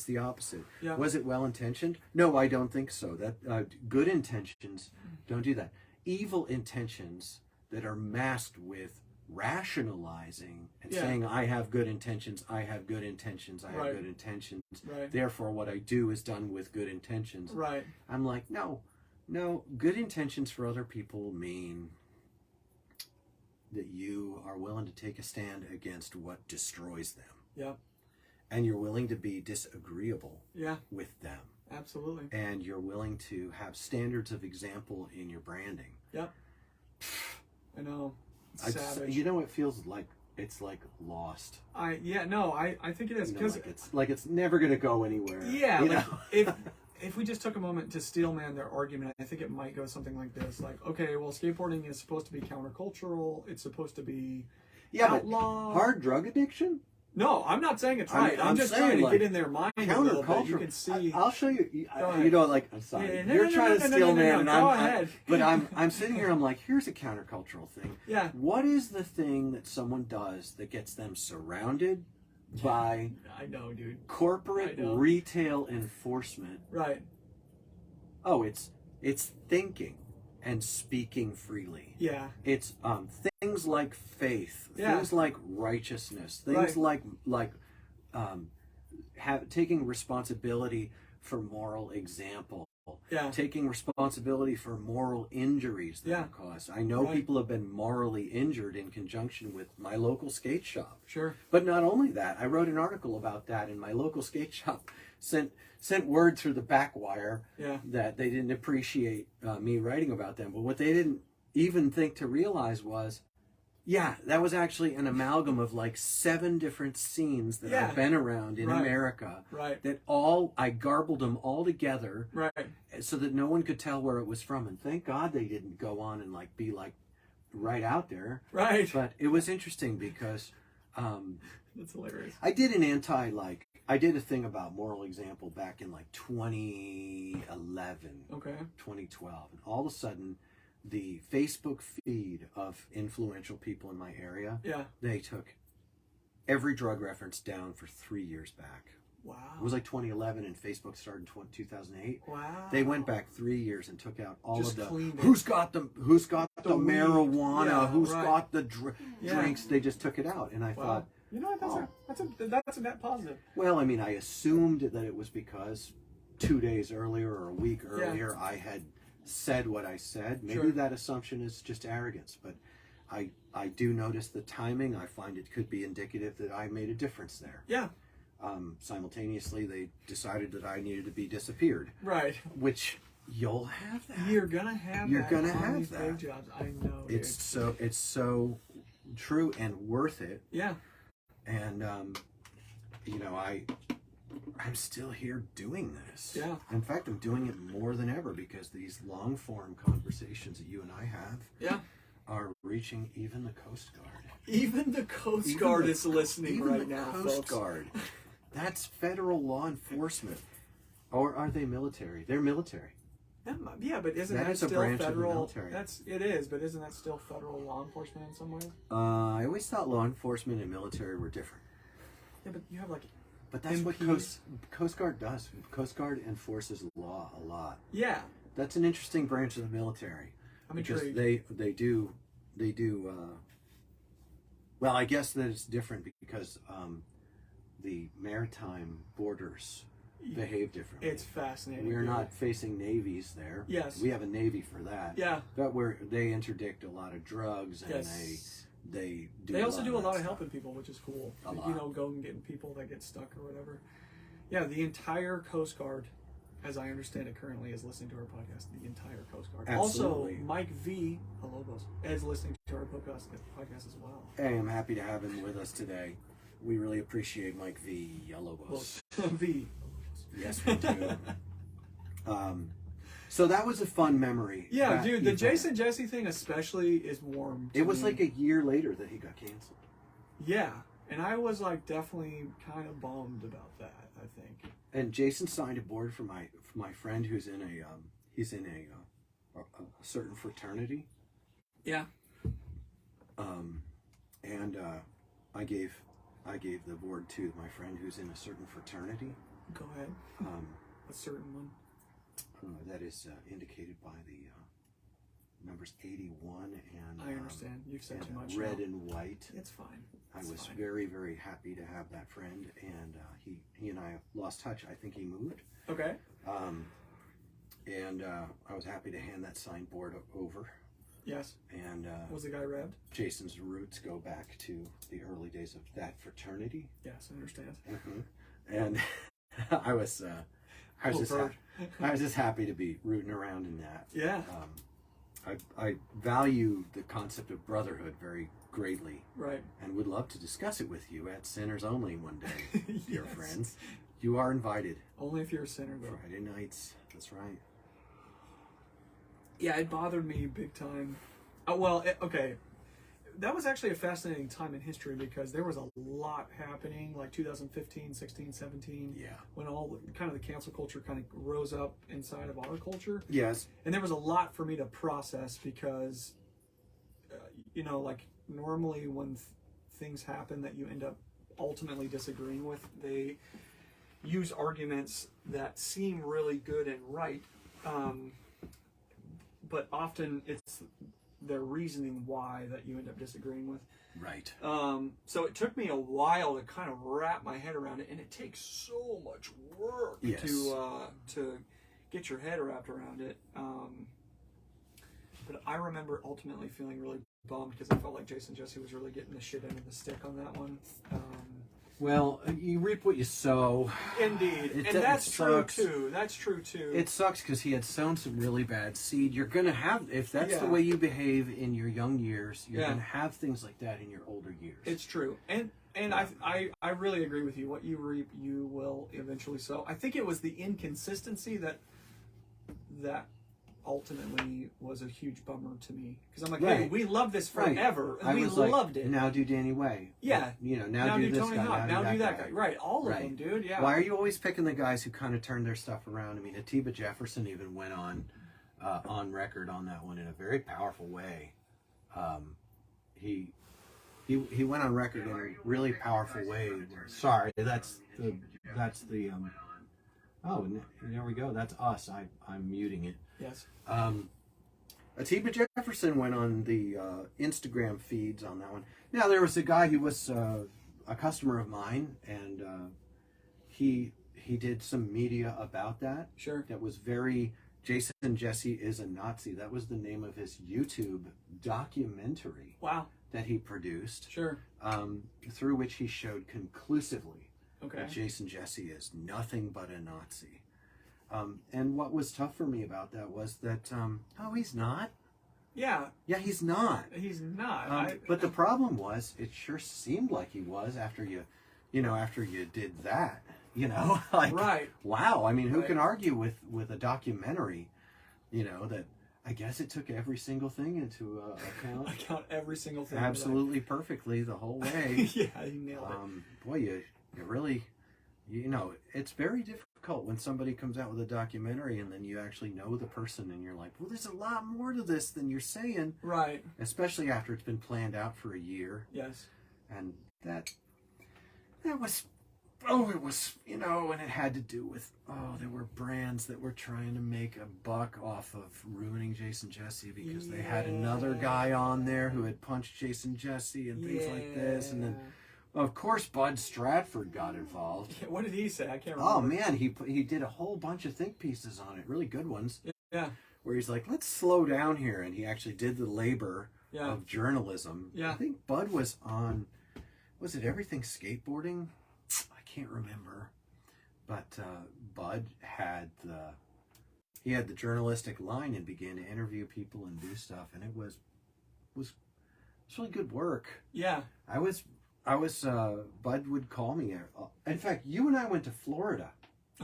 the opposite. Yeah. Was it well intentioned? No, I don't think so. That good intentions don't do that. Evil intentions that are masked with rationalizing and saying, I have good intentions, I have good intentions, I have good intentions. Right. Therefore, what I do is done with good intentions. Right. I'm like, no, good intentions for other people mean that you are willing to take a stand against what destroys them. Yeah. And you're willing to be disagreeable with them. Absolutely. And you're willing to have standards of example in your branding. Yep. I know. It's savage. You know, it feels like it's like lost. I think it is because it's never going to go anywhere. Yeah. If we just took a moment to steelman their argument, I think it might go something like this: like, okay, well, skateboarding is supposed to be countercultural. It's supposed to be outlaw. But hard drug addiction. No, I'm not saying it's right. I'm just trying to get in their mind a little bit. You can see. I'll show you. You know, like, I'm sorry. You're trying to steal man, and but I'm sitting here. I'm like, here's a countercultural thing. Yeah. What is the thing that someone does that gets them surrounded by? I know, dude. Corporate retail enforcement. Right. Oh, it's thinking and speaking freely. Yeah. It's things like faith, things like righteousness, things like taking responsibility for moral example. Yeah. Taking responsibility for moral injuries that are caused. I know people have been morally injured in conjunction with my local skate shop. Sure. But not only that, I wrote an article about that, and my local skate shop sent word through the back wire that they didn't appreciate me writing about them. But what they didn't even think to realize was, that was actually an amalgam of like 7 different scenes that I've been around in America. Right. That I garbled them all together. Right. So that no one could tell where it was from. And thank God they didn't go on and like be like right out there. Right. But it was interesting because that's hilarious. I did I did a thing about moral example back in like 2011. Okay. 2012. And all of a sudden, the Facebook feed of influential people in my area, they took every drug reference down for 3 years back. Wow. It was like 2011 and Facebook started in 2008. Wow. They went back 3 years and took out all of the who's got the marijuana, who's got the drinks. They just took it out. And I thought, you know what, that's a net positive. Well, I mean, I assumed that it was because 2 days earlier or a week earlier I had said what I said. Maybe that assumption is just arrogance, but I do notice the timing. I find it could be indicative that I made a difference there. Yeah. Simultaneously, they decided that I needed to be disappeared. Right. Which you'll have that. You're gonna have. You're that gonna on have these that. big jobs. I know. It's so true and worth it. Yeah. And you know, I'm still here doing this. Yeah. In fact, I'm doing it more than ever because these long form conversations that you and I have. Yeah. Are reaching even the Coast Guard. Even the Coast Guard is listening right now, folks. Coast Guard. That's federal law enforcement. Or are they military? They're military. Yeah, but isn't that is a still branch of the federal? military. It is, but isn't that still federal law enforcement in some ways? I always thought law enforcement and military were different. Yeah, but you have like. But that's what Coast Guard does. Coast Guard enforces law a lot. Yeah. That's an interesting branch of the military. I'm because intrigued. they do. Well, I guess that it's different because the maritime borders behave differently. It's fascinating. We're not facing navies there. Yes. We have a navy for that. Yeah. But they interdict a lot of drugs and yes. they do. They also do a lot of stuff. helping people, which is cool. A lot. You know, go and getting people that get stuck or whatever. Yeah, the entire Coast Guard, as I understand it currently, is listening to our podcast. The entire Coast Guard. Absolutely. Also, Mike V. Lobos is listening to our podcast as well. Hey, I'm happy to have him with us today. We really appreciate Mike V. Lobos. V. Yes, we do. So that was a fun memory. Yeah, dude, the Jason Jesse thing especially is warm. It was like a year later that he got canceled. Yeah, and I was like definitely kind of bummed about that, I think. And Jason signed a board for my friend who's in a certain fraternity. Yeah. And I gave the board to my friend who's in a certain fraternity. Go ahead. A certain one. That is indicated by the numbers 81 and. I understand. You've said too much. Red now. and white. It's fine. I was very, very happy to have that friend, and he and I lost touch. I think he moved. Okay. And I was happy to hand that signed board over. Yes. And was the guy revved? Jason's roots go back to the early days of that fraternity. Yes, I understand. Mm-hmm. And I was just happy to be rooting around in that. Yeah. I value the concept of brotherhood very greatly. Right. And would love to discuss it with you at Sinners Only one day, dear Yes. friends. You are invited. Only if you're a sinner, though. Friday nights. That's right. Yeah, it bothered me big time. Okay. That was actually a fascinating time in history because there was a lot happening, like 2015, 16, 17. Yeah. When all kind of the cancel culture kind of rose up inside of our culture. Yes. And there was a lot for me to process because, like normally when things happen that you end up ultimately disagreeing with, they use arguments that seem really good and right, but often it's their reasoning why that you end up disagreeing with. Right. So it took me a while to kind of wrap my head around it, and it takes so much work Yes. to get your head wrapped around it. But I remember ultimately feeling really bummed because I felt like Jason Jesse was really getting the shit end of the stick on that one. Well, you reap what you sow. Indeed. And that's true too. That's true too. It sucks because he had sown some really bad seed. You're going to have, if that's the Yeah. way you behave in your young years, you're Yeah. going to have things like that in your older years. It's true. And I really agree with you. What you reap, you will eventually sow. I think it was the inconsistency that ultimately was a huge bummer to me. Because I'm like, hey, Right. we love this forever. I We was like, loved it. Now do Danny Way. Yeah. Now do this Tony guy. Hawk. Now do that guy. Right. All of them, dude. Yeah. Why are you always picking the guys who kind of turn their stuff around? I mean, Atiba Jefferson even went on record on that one in a very powerful way. He went on record in a really powerful way. Sorry, that's the oh, and there we go. That's us. I'm muting it. Yes. Atiba Jefferson went on the Instagram feeds on that one. Now, there was a guy who was a customer of mine, and he did some media about that. Sure. That was very Jason Jesse is a Nazi. That was the name of his YouTube documentary. Wow. That he produced. Sure. Through which he showed conclusively okay. that Jason Jesse is nothing but a Nazi. And what was tough for me about that was that, he's not. Yeah. Yeah, he's not. He's not. But the problem was, it sure seemed like he was after you did that. Like, right. Wow. I mean, who can argue with a documentary, that I guess it took every single thing into account. I count every single thing. Absolutely perfectly the whole way. Yeah, you nailed it. Boy, you really, it's very difficult when somebody comes out with a documentary and then you actually know the person and you're like, well, there's a lot more to this than you're saying. Right. Especially after it's been planned out for a year. Yes. And that was, it was, and it had to do with, there were brands that were trying to make a buck off of ruining Jason Jesse because they had another guy on there who had punched Jason Jesse and things like this. And then, of course, Bud Stratford got involved. What did he say? I can't remember. Oh, man, he did a whole bunch of think pieces on it, really good ones. Yeah. Where he's like, let's slow down here. And he actually did the labor of journalism. Yeah. I think Bud was on, was it Everything Skateboarding? I can't remember. But Bud had the journalistic line and began to interview people and do stuff. And it was really good work. Yeah. I was Bud would call me. In fact, you and I went to Florida.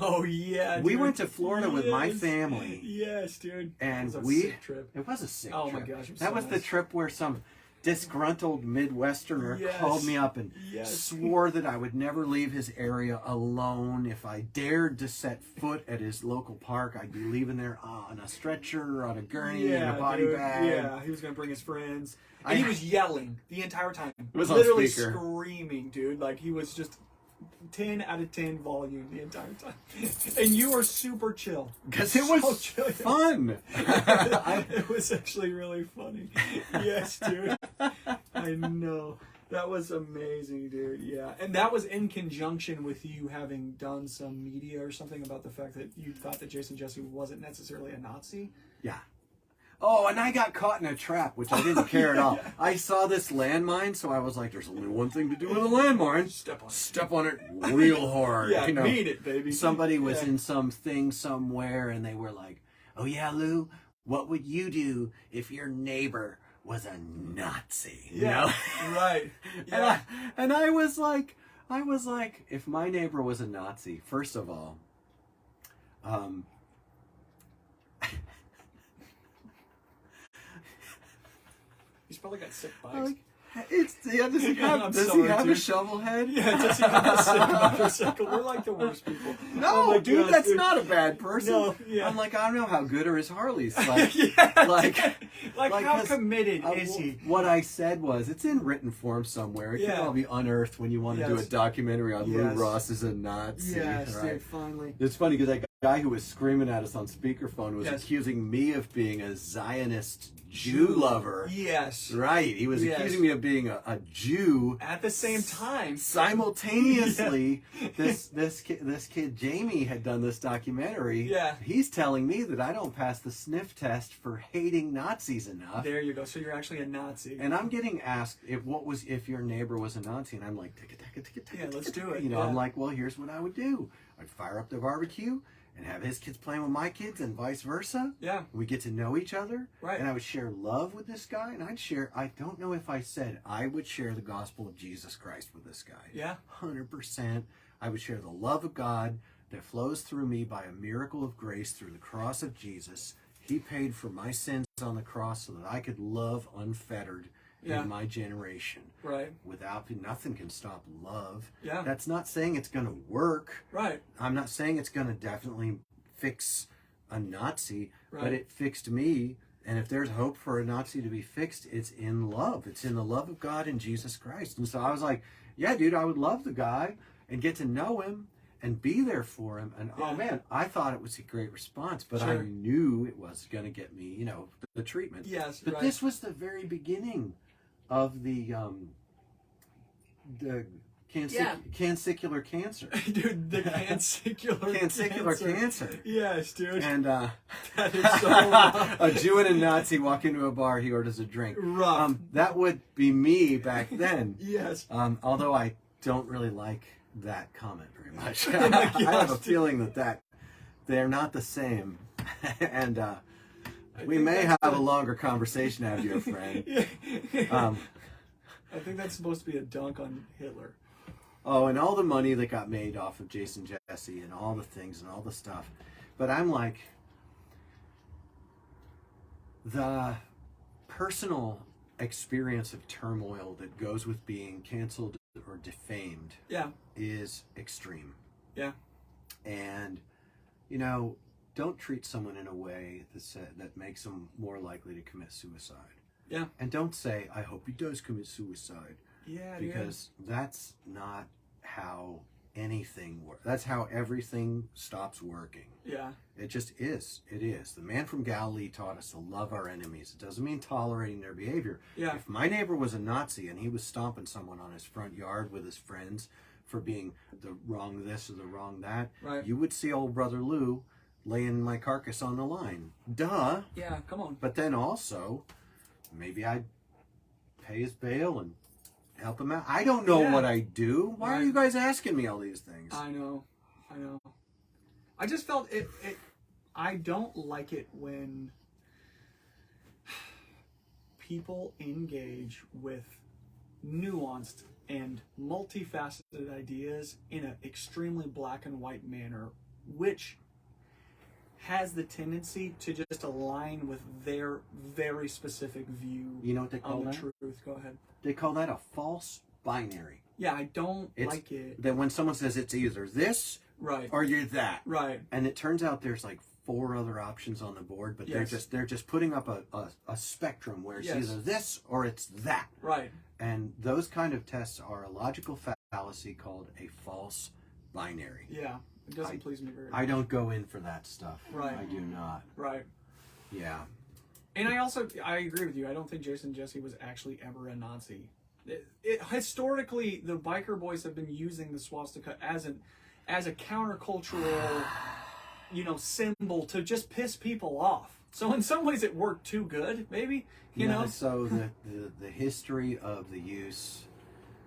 Oh yeah, dude. We went to Florida with my family. Yes, dude. And it was a sick trip. It was a sick trip. Oh my gosh, that was the trip where some disgruntled Midwesterner called me up and swore that I would never leave his area alone. If I dared to set foot at his local park, I'd be leaving there on a stretcher, on a gurney, in a body bag. Yeah, he was gonna bring his friends. And he was yelling the entire time. It was literally on speaker. Screaming, dude. Like he was just 10 out of 10 volume the entire time. And you were super chill. Because it was fun. It was actually really funny. Yes, dude. I know. That was amazing, dude. Yeah. And that was in conjunction with you having done some media or something about the fact that you thought that Jason Jesse wasn't necessarily a Nazi. Yeah. Oh, and I got caught in a trap, which I didn't care at all. I saw this landmine, so I was like, there's only one thing to do with a landmine. Step on it real hard. Yeah, mean it, baby. Somebody was in some thing somewhere, and they were like, oh yeah, Lou, what would you do if your neighbor was a Nazi? You know? Right. Yeah. And I was like, if my neighbor was a Nazi, first of all, he's probably got sick bikes. Does he have a shovel head? Yeah, does he have a sick motorcycle? We're like the worst people. No, oh dude, that's not a bad person. No, yeah. I'm like, I don't know how good are his Harleys. Like, like how committed is he? What I said was, it's in written form somewhere. It can all be unearthed when you want to do a documentary on Lou Ross as a Nazi. Yes, right? dude, finally. It's funny because that guy who was screaming at us on speakerphone was accusing me of being a Zionist Jew lover. Yes. Right. He was accusing me of being a Jew. At the same time. Simultaneously, this kid Jamie had done this documentary. Yeah. He's telling me that I don't pass the sniff test for hating Nazis enough. There you go. So you're actually a Nazi. And I'm getting asked if your neighbor was a Nazi, and I'm like, let's do it. I'm like, well, here's what I would do. I'd fire up the barbecue and have his kids playing with my kids and vice versa. Yeah. We get to know each other. Right. And I would share love with this guy. And I don't know if I said I would share the gospel of Jesus Christ with this guy. Yeah. 100%. I would share the love of God that flows through me by a miracle of grace through the cross of Jesus. He paid for my sins on the cross so that I could love unfettered in my generation. Right. Nothing can stop love. Yeah. That's not saying it's going to work. Right. I'm not saying it's going to definitely fix a Nazi, but it fixed me. And if there's hope for a Nazi to be fixed, it's in love. It's in the love of God in Jesus Christ. And so I was like, yeah, dude, I would love the guy and get to know him and be there for him. And oh man, I thought it was a great response, but I knew it was going to get me, the treatment. Yes. But this was the very beginning of the Cansicular cancer. Dude, the cansicular cancer. Yes, dude. And that is so rough. a Jew and a Nazi walk into a bar, he orders a drink. Rough. That would be me back then. Yes. Although I don't really like that comment very much. Oh my gosh, I have a feeling that they're not the same. And we may have a longer conversation out here, friend. I think that's supposed to be a dunk on Hitler. Oh, and all the money that got made off of Jason Jesse and all the things and all the stuff. But I'm like, the personal experience of turmoil that goes with being canceled or defamed is extreme. Yeah. And, don't treat someone in a way that makes them more likely to commit suicide. Yeah. And don't say, I hope he does commit suicide. Yeah, because that's not how anything works. That's how everything stops working. Yeah. It just is. It is. The man from Galilee taught us to love our enemies. It doesn't mean tolerating their behavior. Yeah. If my neighbor was a Nazi and he was stomping someone on his front yard with his friends for being the wrong this or the wrong that, right, you would see old brother Lou laying my carcass on the line. Duh. Yeah, come on. But then also, maybe I'd pay his bail and help him out. I don't know what I do. Why are you guys asking me all these things? I know. I just felt it I don't like it when people engage with nuanced and multifaceted ideas in an extremely black and white manner, which has the tendency to just align with their very specific view. You know what they call that? Truth. Go ahead. They call that a false binary. Yeah, I don't like it. That when someone says it's either this or you're that. Right. And it turns out there's like 4 other options on the board, but they're just putting up a spectrum where it's either this or it's that. Right. And those kind of tests are a logical fallacy called a false binary. Yeah. It doesn't please me very much. I don't go in for that stuff. Right. I do not. Right. Yeah. And I agree with you. I don't think Jason Jesse was actually ever a Nazi. Historically, the biker boys have been using the swastika as a countercultural, symbol to just piss people off. So in some ways, it worked too good. Maybe you know. So the history of the use.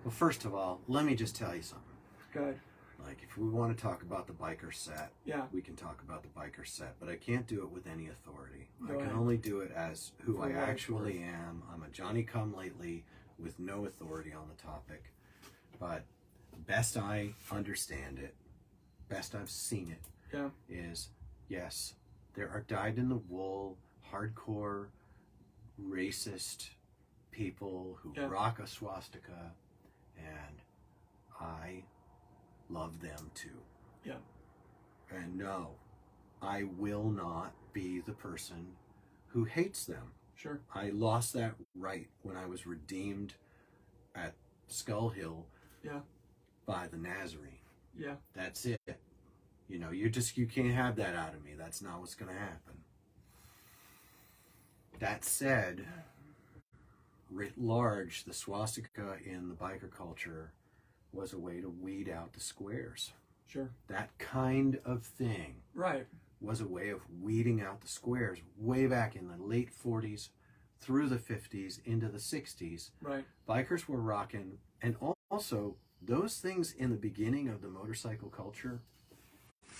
Well, first of all, let me just tell you something. Good. Like, if we want to talk about the biker set, yeah, we can talk about the biker set, but I can't do it with any authority. Go I can ahead. only do it as who For I what actually am. I'm a Johnny-come-lately with no authority on the topic. But best I understand it, best I've seen it, is, yes, there are dyed-in-the-wool, hardcore, racist people who rock a swastika, and I love them too. Yeah. And no, I will not be the person who hates them. Sure. I lost that right when I was redeemed at Skull Hill by the Nazarene. Yeah. That's it. You can't have that out of me. That's not what's going to happen. That said, writ large, the swastika in the biker culture was a way to weed out the squares. Sure. That kind of thing was a way of weeding out the squares way back in the late 40s, through the 50s, into the 60s. Right. Bikers were rocking, and also those things in the beginning of the motorcycle culture,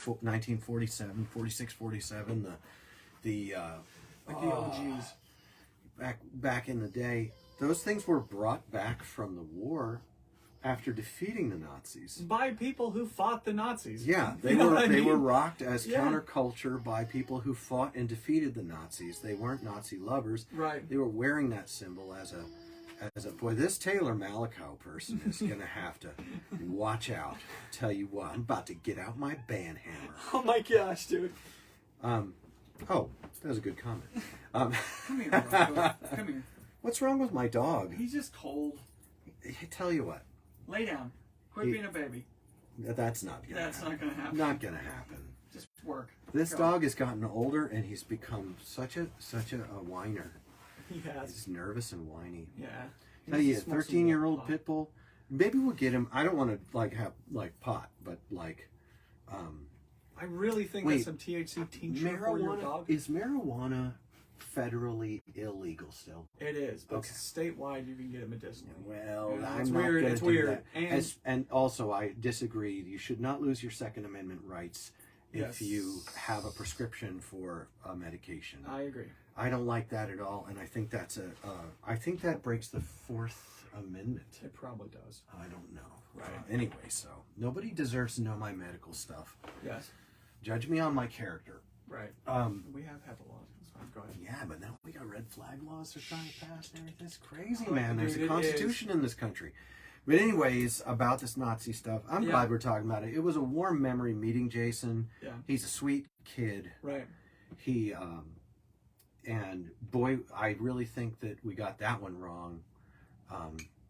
1947, 46, 47, the OGs. Back in the day, those things were brought back from the war after defeating the Nazis by people who fought the Nazis. Yeah, they were rocked as counterculture by people who fought and defeated the Nazis. They weren't Nazi lovers. Right. They were wearing that symbol as a boy. This Taylor Malikow person is gonna have to watch out. Tell you what, I'm about to get out my band hammer. Oh my gosh, dude. Oh, that was a good comment. Come here, Rocco. Come here. What's wrong with my dog? He's just cold. I tell you what. Lay down. Quit being a baby. That's not gonna happen. Not gonna happen. Not gonna happen. Just work. This dog has gotten older and he's become such a whiner. He has. He's nervous and whiny. Yeah. Tell you, a 13-year-old pit bull, Maybe we'll get him. I don't want to like have like pot, but like. I really think that some THC tincture for your dog. Is marijuana federally illegal still? It is, but statewide you can get it medicinally. Well, yeah, I'm not going to do that. And also, I disagree. You should not lose your Second Amendment rights if you have a prescription for a medication. I agree. I don't like that at all, and I think that's I think that breaks the Fourth Amendment. It probably does. I don't know. Right. Anyway, so nobody deserves to know my medical stuff. Yes. Judge me on my character. Right. We have had the laws. Go ahead. Yeah, but now we got red flag laws they're trying to pass and everything. It's crazy, man. There's a constitution in this country. But anyways, about this Nazi stuff, I'm glad we're talking about it. It was a warm memory meeting Jason. Yeah. He's a sweet kid. Right. He, and boy, I really think that we got that one wrong.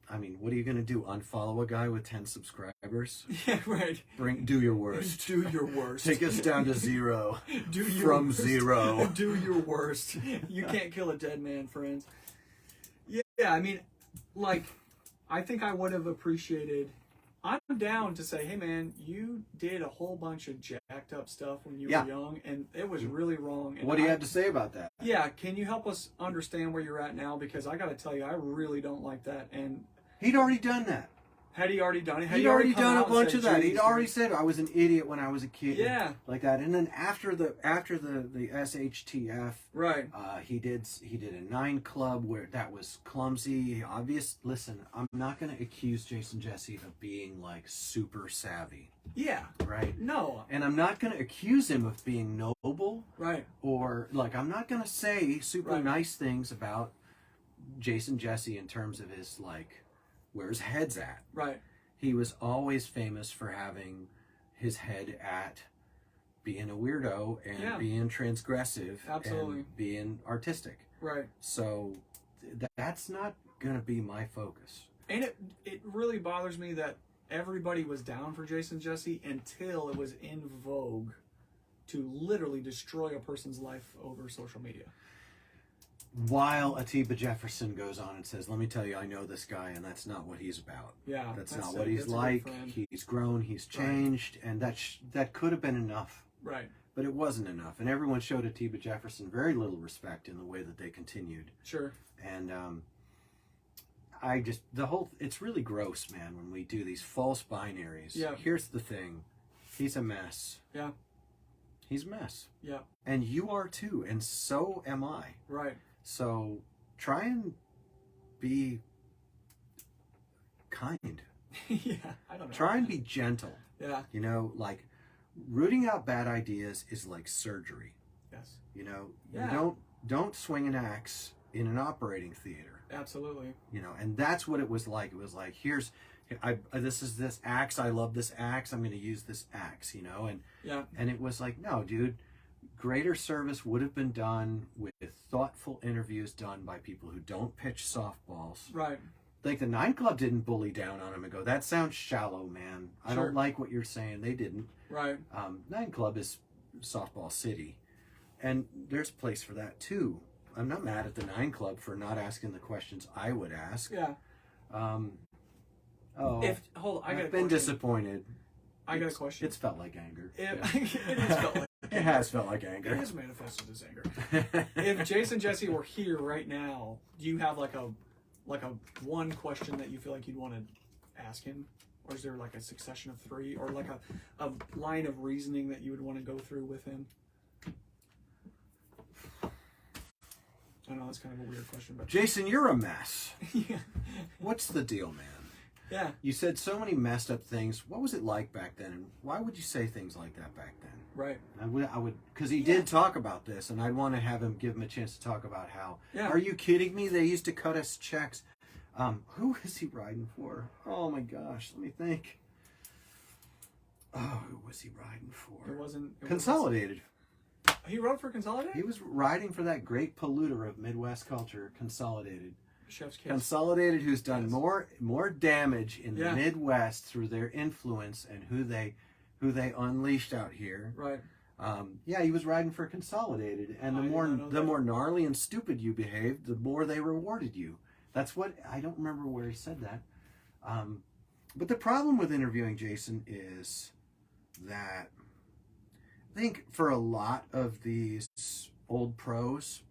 I mean, what are you going to do? Unfollow a guy with 10 subscribers? Yeah, right. Do your worst. Do your worst. Take us down to zero. From zero. Do your worst. You can't kill a dead man, friends. Yeah, I mean, like, I think I would have appreciated... I'm down to say, hey, man, you did a whole bunch of jacked up stuff when you were young, and it was really wrong. And what do you have to say about that? Yeah, can you help us understand where you're at now? Because I got to tell you, I really don't like that. And he'd already done that. Had he already done it? He'd already done a bunch of that. He'd already said I was an idiot when I was a kid. Yeah, like that. And then after the SHTF, right? He did a 9 Club where that was clumsy. Listen, I'm not going to accuse Jason Jesse of being like super savvy. Yeah. Right. No. And I'm not going to accuse him of being noble. Right. Or like I'm not going to say super nice things about Jason Jesse in terms of his like. Where his head's at. Right. He was always famous for having his head at being a weirdo and being transgressive. Absolutely. And being artistic. Right. So that's not going to be my focus. And it really bothers me that everybody was down for Jason Jesse until it was in vogue to literally destroy a person's life over social media. While Atiba Jefferson goes on and says, let me tell you, I know this guy, and that's not what he's about. Yeah. That's not what he's like. He's grown, he's changed, and that could have been enough. Right. But it wasn't enough. And everyone showed Atiba Jefferson very little respect in the way that they continued. Sure. And it's really gross, man, when we do these false binaries. Yeah. Here's the thing. He's a mess. Yeah. He's a mess. Yeah. And you are too, and so am I. Right. So try and be kind. Yeah, I don't know. Try and be gentle. Yeah. You know, like rooting out bad ideas is like surgery. Yes. You know, you don't swing an axe in an operating theater. Absolutely. You know, and that's what it was like. It was like, this is this axe. I love this axe. I'm going to use this axe, you know, and it was like, no, dude. Greater service would have been done with thoughtful interviews done by people who don't pitch softballs. Right. Like the 9 Club didn't bully down on him and go, that sounds shallow, man. I don't like what you're saying. They didn't. Right. 9 Club is softball city. And there's a place for that too. I'm not mad at the 9 Club for not asking the questions I would ask. Yeah. I've been disappointed. I got a question. It's felt like anger. It has felt like it has felt like anger. It has manifested as anger. If Jason Jesse were here right now, do you have like a one question that you feel like you'd want to ask him? Or is there like a succession of 3? Or like a line of reasoning that you would want to go through with him? I know that's kind of a weird question, but Jason, you're a mess. Yeah. What's the deal, man? Yeah. You said so many messed up things. What was it like back then? And why would you say things like that back then? Right. I would, because he did talk about this, and I'd want to give him a chance to talk about how. Yeah. Are you kidding me? They used to cut us checks. Who is he riding for? Oh my gosh, let me think. Oh, who was he riding for? It wasn't Consolidated. He rode for Consolidated? He was riding for that great polluter of Midwest culture, Consolidated. Chef's kiss. Consolidated, who's done more damage in the Midwest through their influence and who they unleashed out here. Right. He was riding for Consolidated, and the more gnarly and stupid you behaved, the more they rewarded you. That's what I don't remember where he said that. But the problem with interviewing Jason is that I think for a lot of these old pros,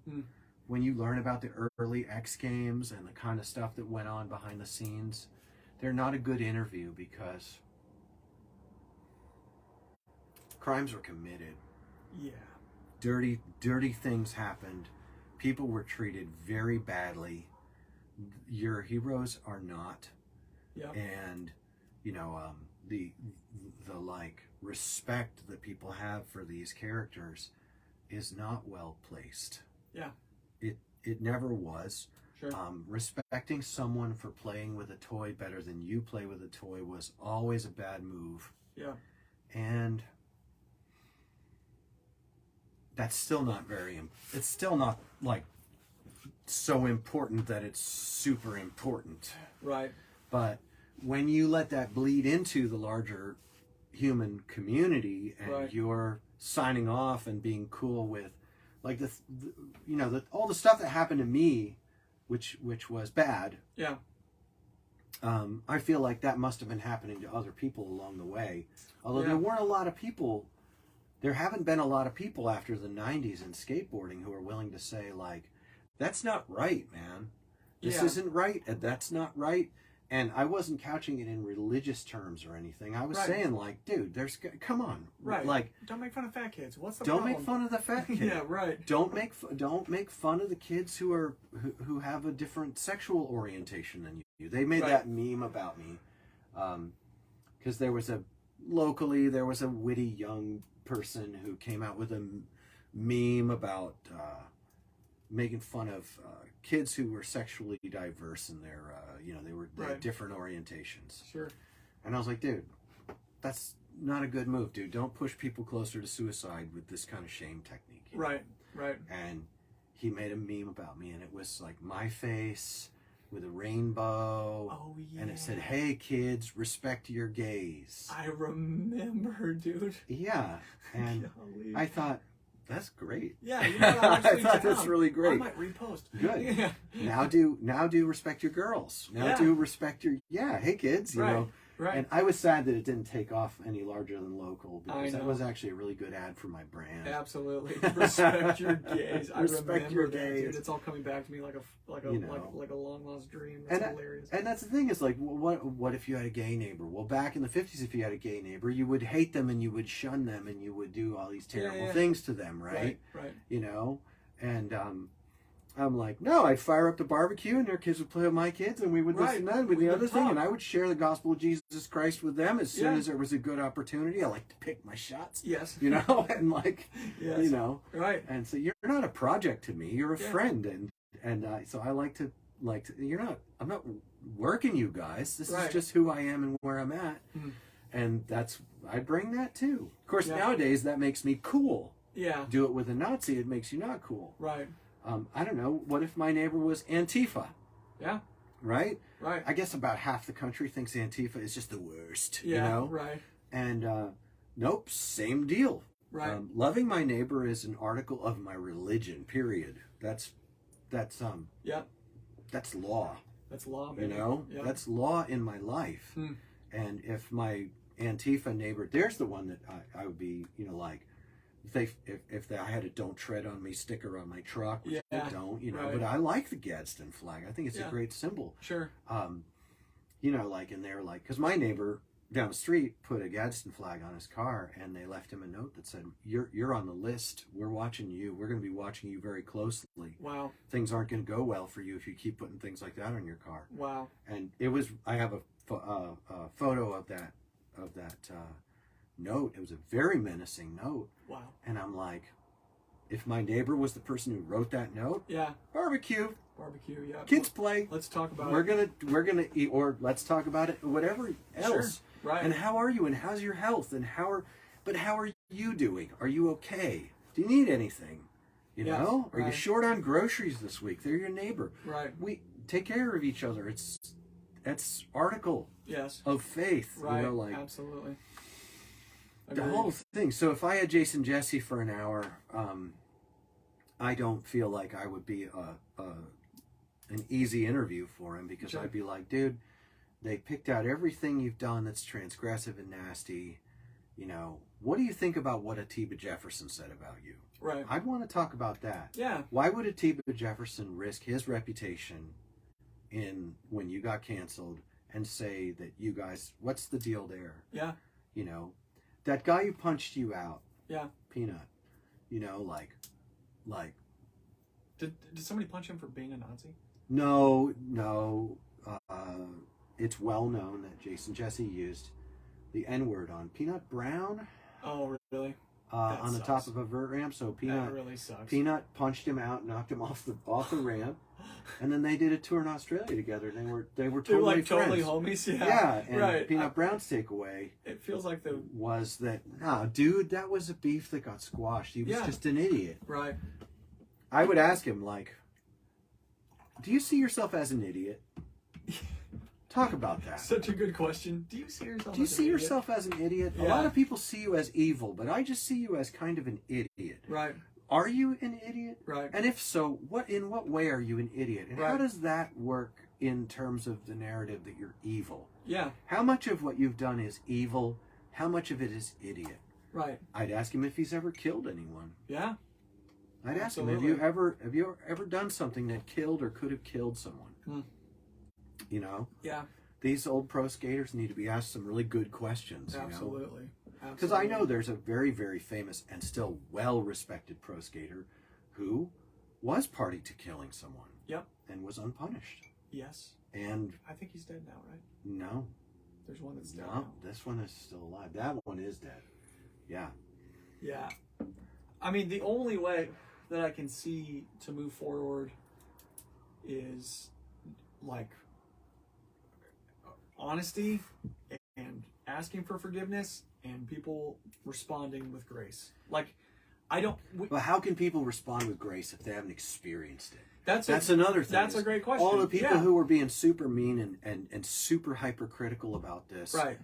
when you learn about the early X Games and the kind of stuff that went on behind the scenes, they're not a good interview because crimes were committed. Yeah. Dirty things happened. People were treated very badly. Your heroes are not. Yeah. And, you know, the like respect that people have for these characters is not well placed. Yeah. It never was. Sure. Respecting someone for playing with a toy better than you play with a toy was always a bad move. Yeah. And that's still not it's still not like so important that it's super important. Right. But when you let that bleed into the larger human community and you're signing off and being cool with like all the stuff that happened to me, which was bad. Yeah. I feel like that must have been happening to other people along the way. Although there weren't a lot of people, there haven't been a lot of people after the 90s in skateboarding who are willing to say like, that's not right, man. This isn't right, and that's not right. And I wasn't couching it in religious terms or anything. I was saying like, dude, come on. Right. Like, don't make fun of fat kids. What's the don't problem? make fun of the fat kid. Yeah, right. Don't make fun of the kids who have a different sexual orientation than you. They made that meme about me. Because there was a witty young person who came out with a meme about making fun of kids who were sexually diverse in their, they had different orientations. Sure. And I was like, dude, that's not a good move, dude. Don't push people closer to suicide with this kind of shame technique. Right. Right. And he made a meme about me, and it was like my face with a rainbow. Oh, yeah. And it said, hey, kids, respect your gays. I remember, dude. Yeah. And I thought, that's great. Yeah, you know, I thought that's really great. I might repost. Good. Yeah. Now do respect your girls. Now do respect your hey kids, you know. Right. And I was sad that it didn't take off any larger than local because I know. that was actually a really good ad for my brand. Absolutely. Respect your gays. Respect your that, gays. dude. It's all coming back to me like a long lost dream. That's hilarious. And that's the thing is like, what if you had a gay neighbor? Well, back in the 50s, if you had a gay neighbor, you would hate them and you would shun them and you would do all these terrible things to them, right? Right. You know, and I'm like, no, I'd fire up the barbecue and their kids would play with my kids and we would listen to them with the other thing, and I would share the gospel of Jesus Christ with them as soon as there was a good opportunity. I like to pick my shots. Yes. You know, and like, you know. Right. And so you're not a project to me. You're a friend. And so I like to, I'm not working you guys. This is just who I am and where I'm at. Mm. And I bring that too. Of course, nowadays that makes me cool. Yeah. Do it with a Nazi, it makes you not cool. Right. I don't know. What if my neighbor was Antifa? Yeah. Right? Right. I guess about half the country thinks Antifa is just the worst. Yeah. You know? Right. And nope, same deal. Right. Loving my neighbor is an article of my religion. Period. That's law. That's law, baby. You know? Yep. That's law in my life. Hmm. And if my Antifa neighbor, there's the one that I would be, you know, like, if I had a "Don't Tread on Me" sticker on my truck, which I don't, you know, but I like the Gadsden flag. I think it's a great symbol. Sure. You know, like, and they're like, because my neighbor down the street put a Gadsden flag on his car, and they left him a note that said, "You're on the list. We're watching you. We're going to be watching you very closely. Wow. Things aren't going to go well for you if you keep putting things like that on your car." Wow. And it was. I have a photo of that note. It was a very menacing note. Wow. And I'm like, if my neighbor was the person who wrote that note, barbecue, kids play. Let's talk about it. We're gonna eat, or let's talk about it. Whatever else. Sure. Right. And how are you? And how's your health? And how are you doing? Are you okay? Do you need anything? You know? Are you short on groceries this week? They're your neighbor. Right. We take care of each other. It's article of faith. Right. You know, like, absolutely. The whole thing. So if I had Jason Jesse for an hour, I don't feel like I would be an easy interview for him, because I'd be like, dude, they picked out everything you've done that's transgressive and nasty. You know, what do you think about what Atiba Jefferson said about you? Right. I'd want to talk about that. Yeah. Why would Atiba Jefferson risk his reputation when you got canceled and say that you guys, what's the deal there? Yeah. You know, that guy who punched you out. Yeah. Peanut. You know, like. Did somebody punch him for being a Nazi? No. It's well known that Jason Jesse used the N-word on Peanut Brown. Oh, really? On the top of a vert ramp. So that really sucks. Peanut punched him out, knocked him off the ramp, and then they did a tour in Australia together. They were totally like friends. totally homies. Yeah. Yeah, and right. Peanut Brown's takeaway. It feels like was that dude, that was a beef that got squashed. He was just an idiot. Right. I would ask him, like, do you see yourself as an idiot? Talk about that. Such a good question. Do you see yourself? As an idiot? Yeah. A lot of people see you as evil, but I just see you as kind of an idiot. Right. Are you an idiot? Right. And if so, in what way are you an idiot? And how does that work in terms of the narrative that you're evil? Yeah. How much of what you've done is evil? How much of it is idiot? Right. I'd ask him if he's ever killed anyone. Yeah. I'd ask him, have you ever done something that killed or could have killed someone? You know? Yeah. These old pro skaters need to be asked some really good questions. Absolutely. Because I know there's a very, very famous and still well-respected pro skater who was party to killing someone. Yep. And was unpunished. Yes. And I think he's dead now, right? No. There's one that's dead. No, this one is still alive. That one is dead. Yeah. Yeah. I mean, the only way that I can see to move forward is like honesty and asking for forgiveness and people responding with grace. Like, Well, how can people respond with grace if they haven't experienced it? That's another thing. That's a great question. All the people who were being super mean and super hypercritical about this. Right.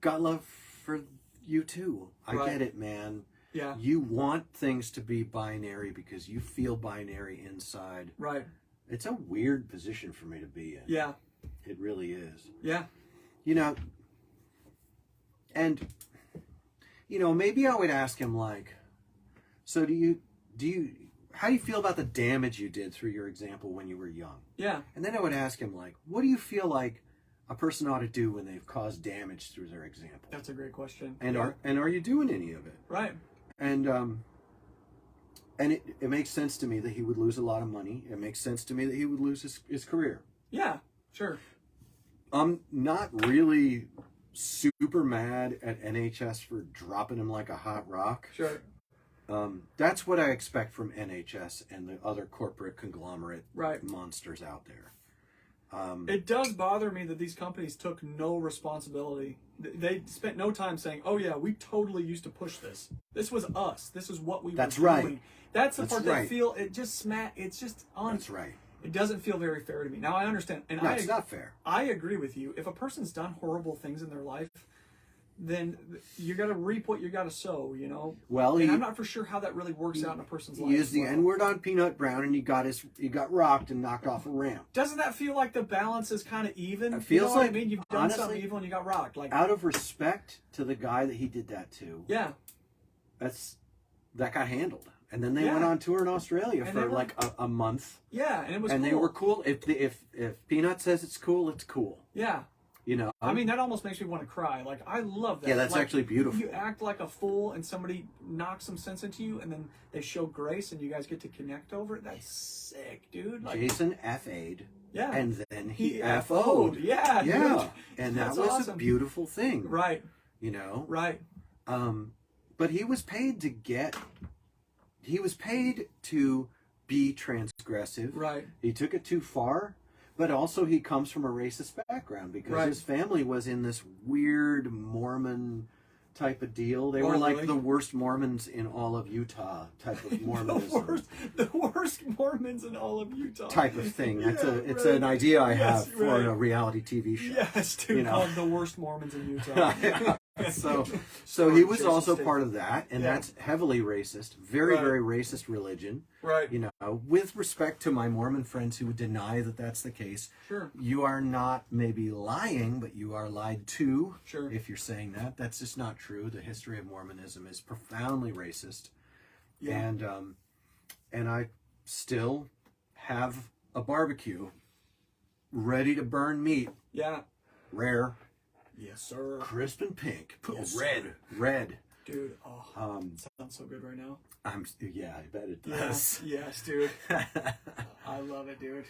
Got love for you too. I get it, man. Yeah. You want things to be binary because you feel binary inside. Right. It's a weird position for me to be in. Yeah. It really is. Yeah. You know, and, you know, maybe I would ask him, like, so how do you feel about the damage you did through your example when you were young? Yeah. And then I would ask him, like, what do you feel like a person ought to do when they've caused damage through their example? That's a great question. And are you doing any of it? Right. And it makes sense to me that he would lose a lot of money. It makes sense to me that he would lose his career. Yeah, sure. I'm not really super mad at NHS for dropping him like a hot rock. Sure. That's what I expect from NHS and the other corporate conglomerate monsters out there. It does bother me that these companies took no responsibility. They spent no time saying, "Oh yeah, we totally used to push this. This was us. This is what we were doing." That's the part that feel it just it's just on. That's right. It doesn't feel very fair to me. Now I understand, and it's not fair. I agree with you. If a person's done horrible things in their life, then you got to reap what you got to sow. You know. Well, and I'm not for sure how that really works out in a person's life. He used the N-word on Peanut Brown, and he got rocked and knocked off a ramp. Doesn't that feel like the balance is kind of even? It feels like, I mean, you've done something evil and you got rocked. Like, out of respect to the guy that he did that to. Yeah. That got handled. And then they went on tour in Australia for like a month. Yeah, and it was and cool. They were cool. If Peanut says it's cool, it's cool. Yeah. You know? I mean, that almost makes me want to cry. Like, I love that. Yeah, that's actually beautiful. You act like a fool and somebody knocks some sense into you and then they show grace and you guys get to connect over it. That's sick, dude. Like, Jason F.A.'d. Yeah. And then he F.O.'d. Yeah, dude. Yeah. And that was awesome. a beautiful thing. Right. You know? Right. But he was paid to be transgressive. Right. He took it too far, but also he comes from a racist background because his family was in this weird Mormon type of deal. They were like the worst Mormons in all of Utah type of Mormonism. the worst Mormons in all of Utah. Type of thing. It's an idea I have for a reality TV show. Yes, dude, called The Worst Mormons in Utah. So he was Jason also Statham. part of that, and Yeah. that's heavily racist, very, Right. very racist religion. Right. You know, with respect to my Mormon friends who would deny that that's the case, Sure. you are not maybe lying, but you are lied to. Sure. If you're saying that, that's just not true. The history of Mormonism is profoundly racist, Yeah. and I still have a barbecue ready to burn meat, Yeah. rare, Yes, sir. crisp and pink, Yes, red. Dude, oh, sounds so good right now. Yeah, I bet it Yes, does. yes, dude. I love it, dude.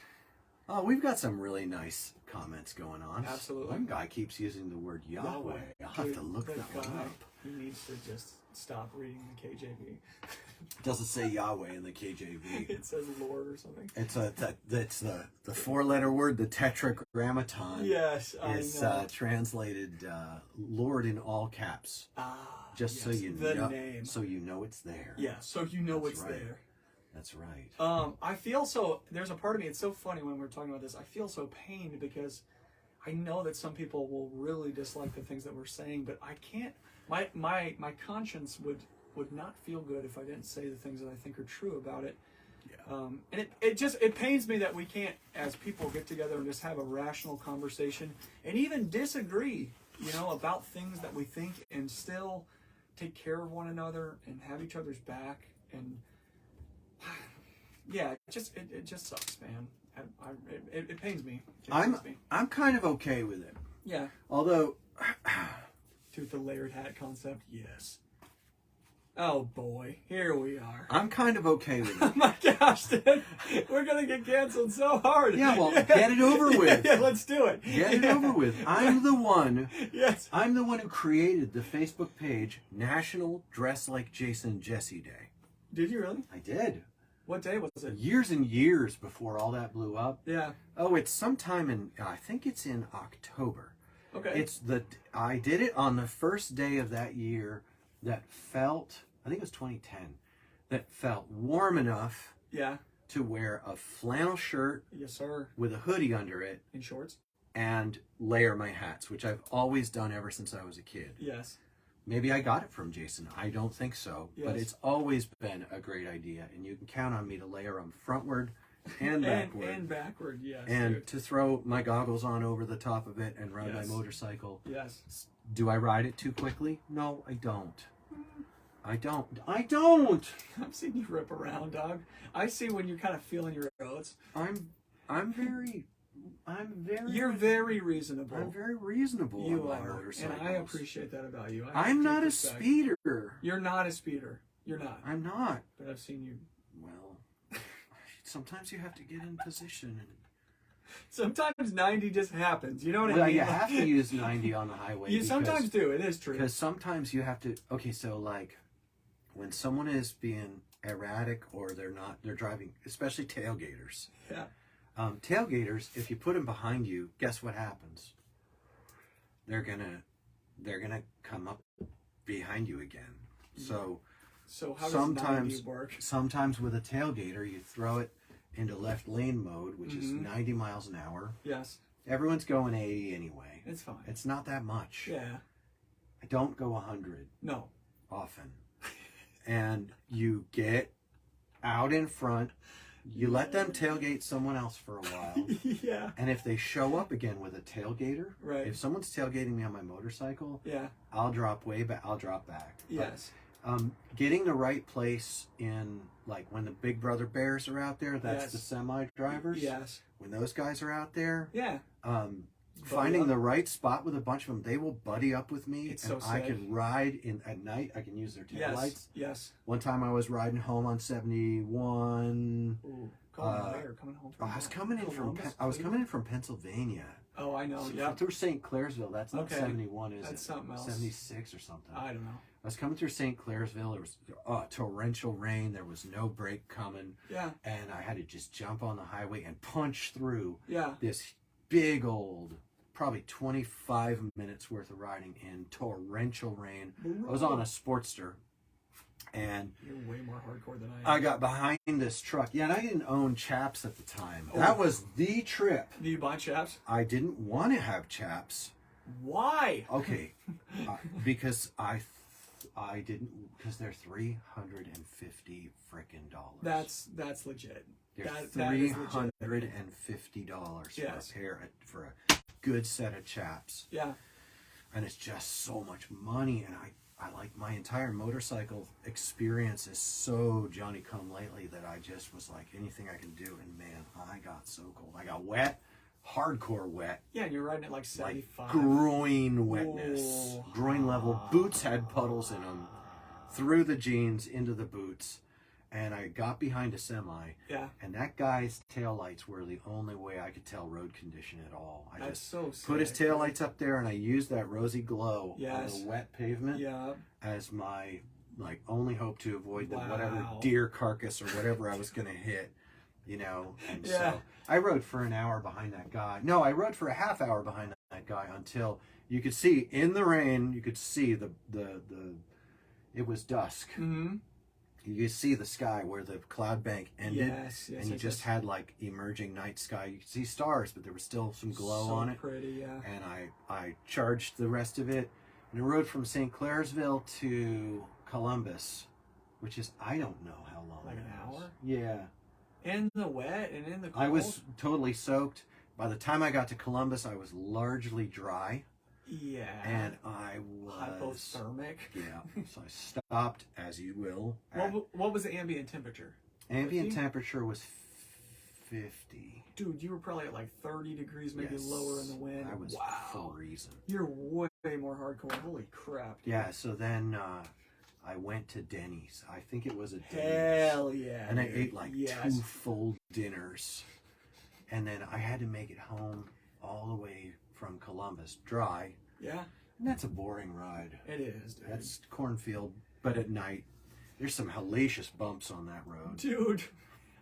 Oh, we've got some really nice comments going on. Absolutely. One guy keeps using the word Yahweh. I'll have Dude, to look that that one guy, up. he needs to just stop reading the KJV. It doesn't say Yahweh in the KJV. It says Lord or something. It's the four-letter word, the tetragrammaton. Yes, I is know. translated Lord in all caps. Just yes, so you the know, name. so you know it's there. Yeah, so you know That's it's right. there. That's right. I feel so. There's a part of me. It's so funny when we're talking about this. I feel so pained because I know that some people will really dislike the things that we're saying, but I can't. My conscience would not feel good if I didn't say the things that I think are true about it. Yeah. And it pains me that we can't, as people, get together and just have a rational conversation and even disagree, about things that we think, and still take care of one another and have each other's back. And yeah, it just sucks, man. It pains me. Pains me. I'm kind of okay with it. Yeah. Although, Dude, the layered hat concept, yes. Oh boy, here we are. I'm kind of okay with Oh it. my gosh, dude, we're gonna get canceled so hard. Yeah, well, get it over with. Yeah, let's do it. Get it over with. I'm the one. Yes. I'm the one who created the Facebook page National Dress Like Jason Jesse Day. Did you really? I did. What day was it? Years and years before all that blew up. Yeah. Oh, it's sometime in, I think it's in October. Okay. I did it on the first day of that year that felt, I think it was 2010, that felt warm enough Yeah. to wear a flannel shirt Yes, sir. with a hoodie under it In shorts? and layer my hats, which I've always done ever since I was a kid. Yes. Maybe I got it from Jason. I don't think so. But Yes. it's always been a great idea. And you can count on me to layer them frontward and backward. And backward, yes. And dude. to throw my goggles on over the top of it and ride Yes. my motorcycle. Yes. Do I ride it too quickly? No, I don't. I don't. I've seen you rip around, dog. I see when you're kind of feeling your oats. I'm very You're very reasonable. I'm very reasonable You on my are, motorcycles. and I appreciate that about you. I'm not a respect. speeder. You're not a speeder. You're not. I'm not. But I've seen you. Well, sometimes you have to get in position. Sometimes 90 just happens. You know what I Well, mean? you have to use 90 on the highway. You sometimes do. It is true. Because sometimes you have to. Okay, so like when someone is being erratic or they're driving, especially tailgaters. Yeah. Tailgaters, if you put them behind you, guess what happens? They're gonna come up behind you again. So how does 90 work? Sometimes with a tailgater, you throw it into left lane mode, which is 90 miles an hour. Yes. Everyone's going 80 anyway. It's fine. It's not that much. Yeah. I don't go 100 No. often. And you get out in front. You let them tailgate someone else for a while. Yeah. And if they show up again with a tailgater, Right. if someone's tailgating me on my motorcycle, Yeah. I'll drop I'll drop back. Yes. But, getting the right place in, like when the Big Brother Bears are out there, that's Yes. the semi drivers. Yes. When those guys are out there, Yeah. finding up. the right spot with a bunch of them, they will buddy up with me, It's and so I sick. can ride in at night. I can use their tail Yes. lights. Yes. One time I was riding home on 71. Ooh. Going where? Coming home from I was what? coming in Columbus, I was Cleveland? coming in from Pennsylvania. Oh, I know. Yeah. Through St. Clairsville. That's not Okay. 71, is That's it? something else. 76 or something. I don't know. I was coming through St. Clairsville. There was torrential rain. There was no brake coming. Yeah. And I had to just jump on the highway and punch through Yeah. this big old, probably 25 minutes worth of riding in torrential rain. I was on a Sportster. And You're way more hardcore than I am. I got behind this truck. Yeah, and I didn't own chaps at the time. Oh. That was the trip. Do you buy chaps? I didn't want to have chaps. Why? Okay, because I didn't, because they're $350 freaking dollars. That's legit. They're That is $350 Yes. for a good set of chaps. Yeah. And it's just so much money, and I like my entire motorcycle experience is so Johnny come lately that I just was like, anything I can do, and man, I got so cold. I got wet, hardcore wet. Yeah, and you're riding at like 75. Like groin wetness. Ooh. Groin level. Boots had puddles in them. Through the jeans, into the boots. And I got behind a semi. Yeah. And that guy's taillights were the only way I could tell road condition at all. I That's just so sick. put his taillights up there, and I used that rosy glow Yes. on the wet pavement Yeah. as my like only hope to avoid the Wow. whatever deer carcass or whatever I was going to hit, you know. And Yeah. so I rode for an hour behind that guy. No, I rode for a half hour behind that guy until you could see in the rain. You could see the it was dusk. Mm-hmm. You could see the sky where the cloud bank ended, Yes, and you just had like emerging night sky. You could see stars, but there was still some glow so on it. Pretty, yeah. And I charged the rest of it, and I rode from St. Clairsville to Columbus, which is, I don't know how long. Like an it was. hour? Yeah. In the wet and in the cold. I was totally soaked. By the time I got to Columbus, I was largely dry. Yeah. And I was hypothermic. Yeah. So I stopped, as you will. What was the ambient temperature? Ambient 50? temperature was 50. Dude, you were probably at like 30 degrees, maybe Yes. lower in the wind. I was wow. freezing. You're way more hardcore. Holy crap. Dude. Yeah, so then I went to Denny's. I think it was a Denny's. Hell yeah. And I dude. ate like Yes. 2 full dinners. And then I had to make it home all the way from Columbus, dry. Yeah. And that's a boring ride. It is, dude. That's cornfield, but at night. There's some hellacious bumps on that road. Dude.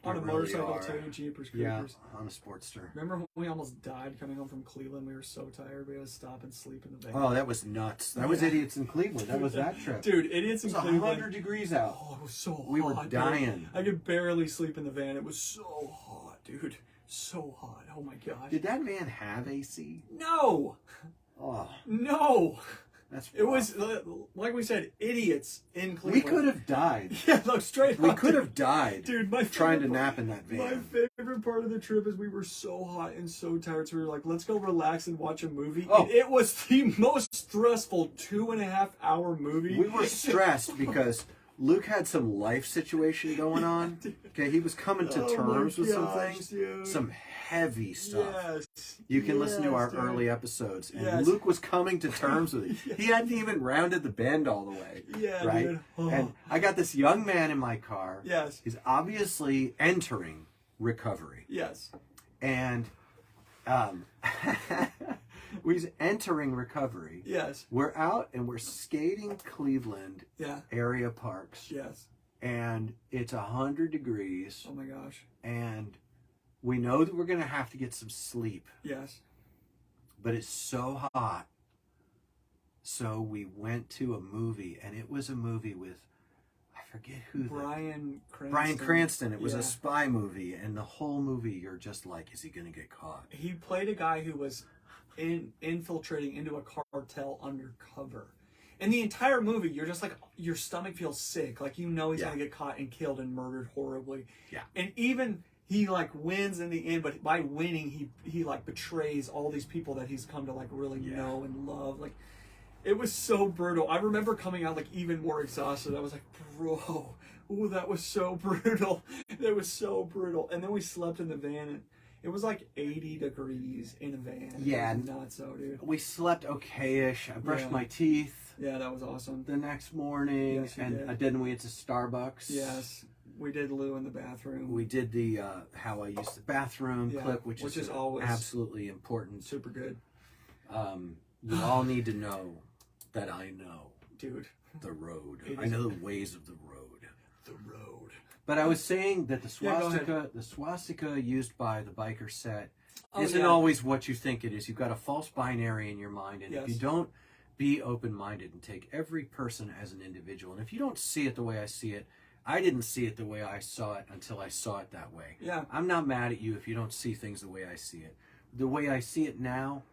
On a really motorcycle are. too, Jeepers Yeah, Creepers. on a Sportster. Remember when we almost died coming home from Cleveland? We were so tired we had to stop and sleep in the van. Oh, that was nuts. That was idiots in Cleveland. That was that trip. Dude, idiots It in was Cleveland. 100 degrees out. Oh, it was so hot. We were dude. dying. I could barely sleep in the van. It was so hot, dude. So hot. Oh my gosh. Did that van have AC? No. Oh, No. that's It rough. was, like we said, idiots in We Cleveland. could have died. Yeah, no, straight We up, could dude. have died. Dude, my trying to favorite nap in that van. My favorite part of the trip is we were so hot and so tired, so we were like, let's go relax and watch a movie. Oh. And it was the most stressful 2.5 hour movie. We were stressed because Luke had some life situation going on. Okay, he was coming to Oh my terms with some gosh, things, dude. some heavy stuff. Yes. You can listen to Yes, our dude. early episodes, and Yes. Luke was coming to terms with it. He hadn't even rounded the bend all the way. Yeah, right? dude. Oh. And I got this young man in my car. Yes. He's obviously entering recovery. Yes. And he's entering recovery. Yes. We're out and we're skating Cleveland Yeah. area parks. Yes. And it's 100 degrees. Oh my gosh. And we know that we're going to have to get some sleep. Yes. But it's so hot. So we went to a movie, and it was a movie with, I forget who. Brian Cranston. Brian Cranston. It was Yeah. a spy movie, and the whole movie you're just like, is he going to get caught? He played a guy who was infiltrating into a cartel undercover. And the entire movie, you're just like, your stomach feels sick. Like, you know he's Yeah. going to get caught and killed and murdered horribly. Yeah. And even he, like, wins in the end, but by winning, he like, betrays all these people that he's come to, like, really know and love. Like, it was so brutal. I remember coming out, like, even more exhausted. I was like, bro, ooh, that was so brutal. That was so brutal. And then we slept in the van, and it was like 80 degrees in a van. Yeah. It was nuts, so, dude. We slept okay-ish. I brushed Yeah. my teeth Yeah, that was awesome. the next morning, Yes, you and did. then we went to Starbucks. Yes, we did Lou in the bathroom. We did the how I used the bathroom Yeah, clip, which is always absolutely important. super good, You all need to know that I know dude. the road. It I is- know the ways of the road. The road. But I was saying that the Yeah, go ahead. swastika used by the biker set Oh, isn't yeah. always what you think it is. You've got a false binary in your mind, and if you Yes. don't be open-minded and take every person as an individual, and if you don't see it the way I see it, I didn't see it the way I saw it until I saw it that way. Yeah. I'm not mad at you if you don't see things the way I see it. The way I see it now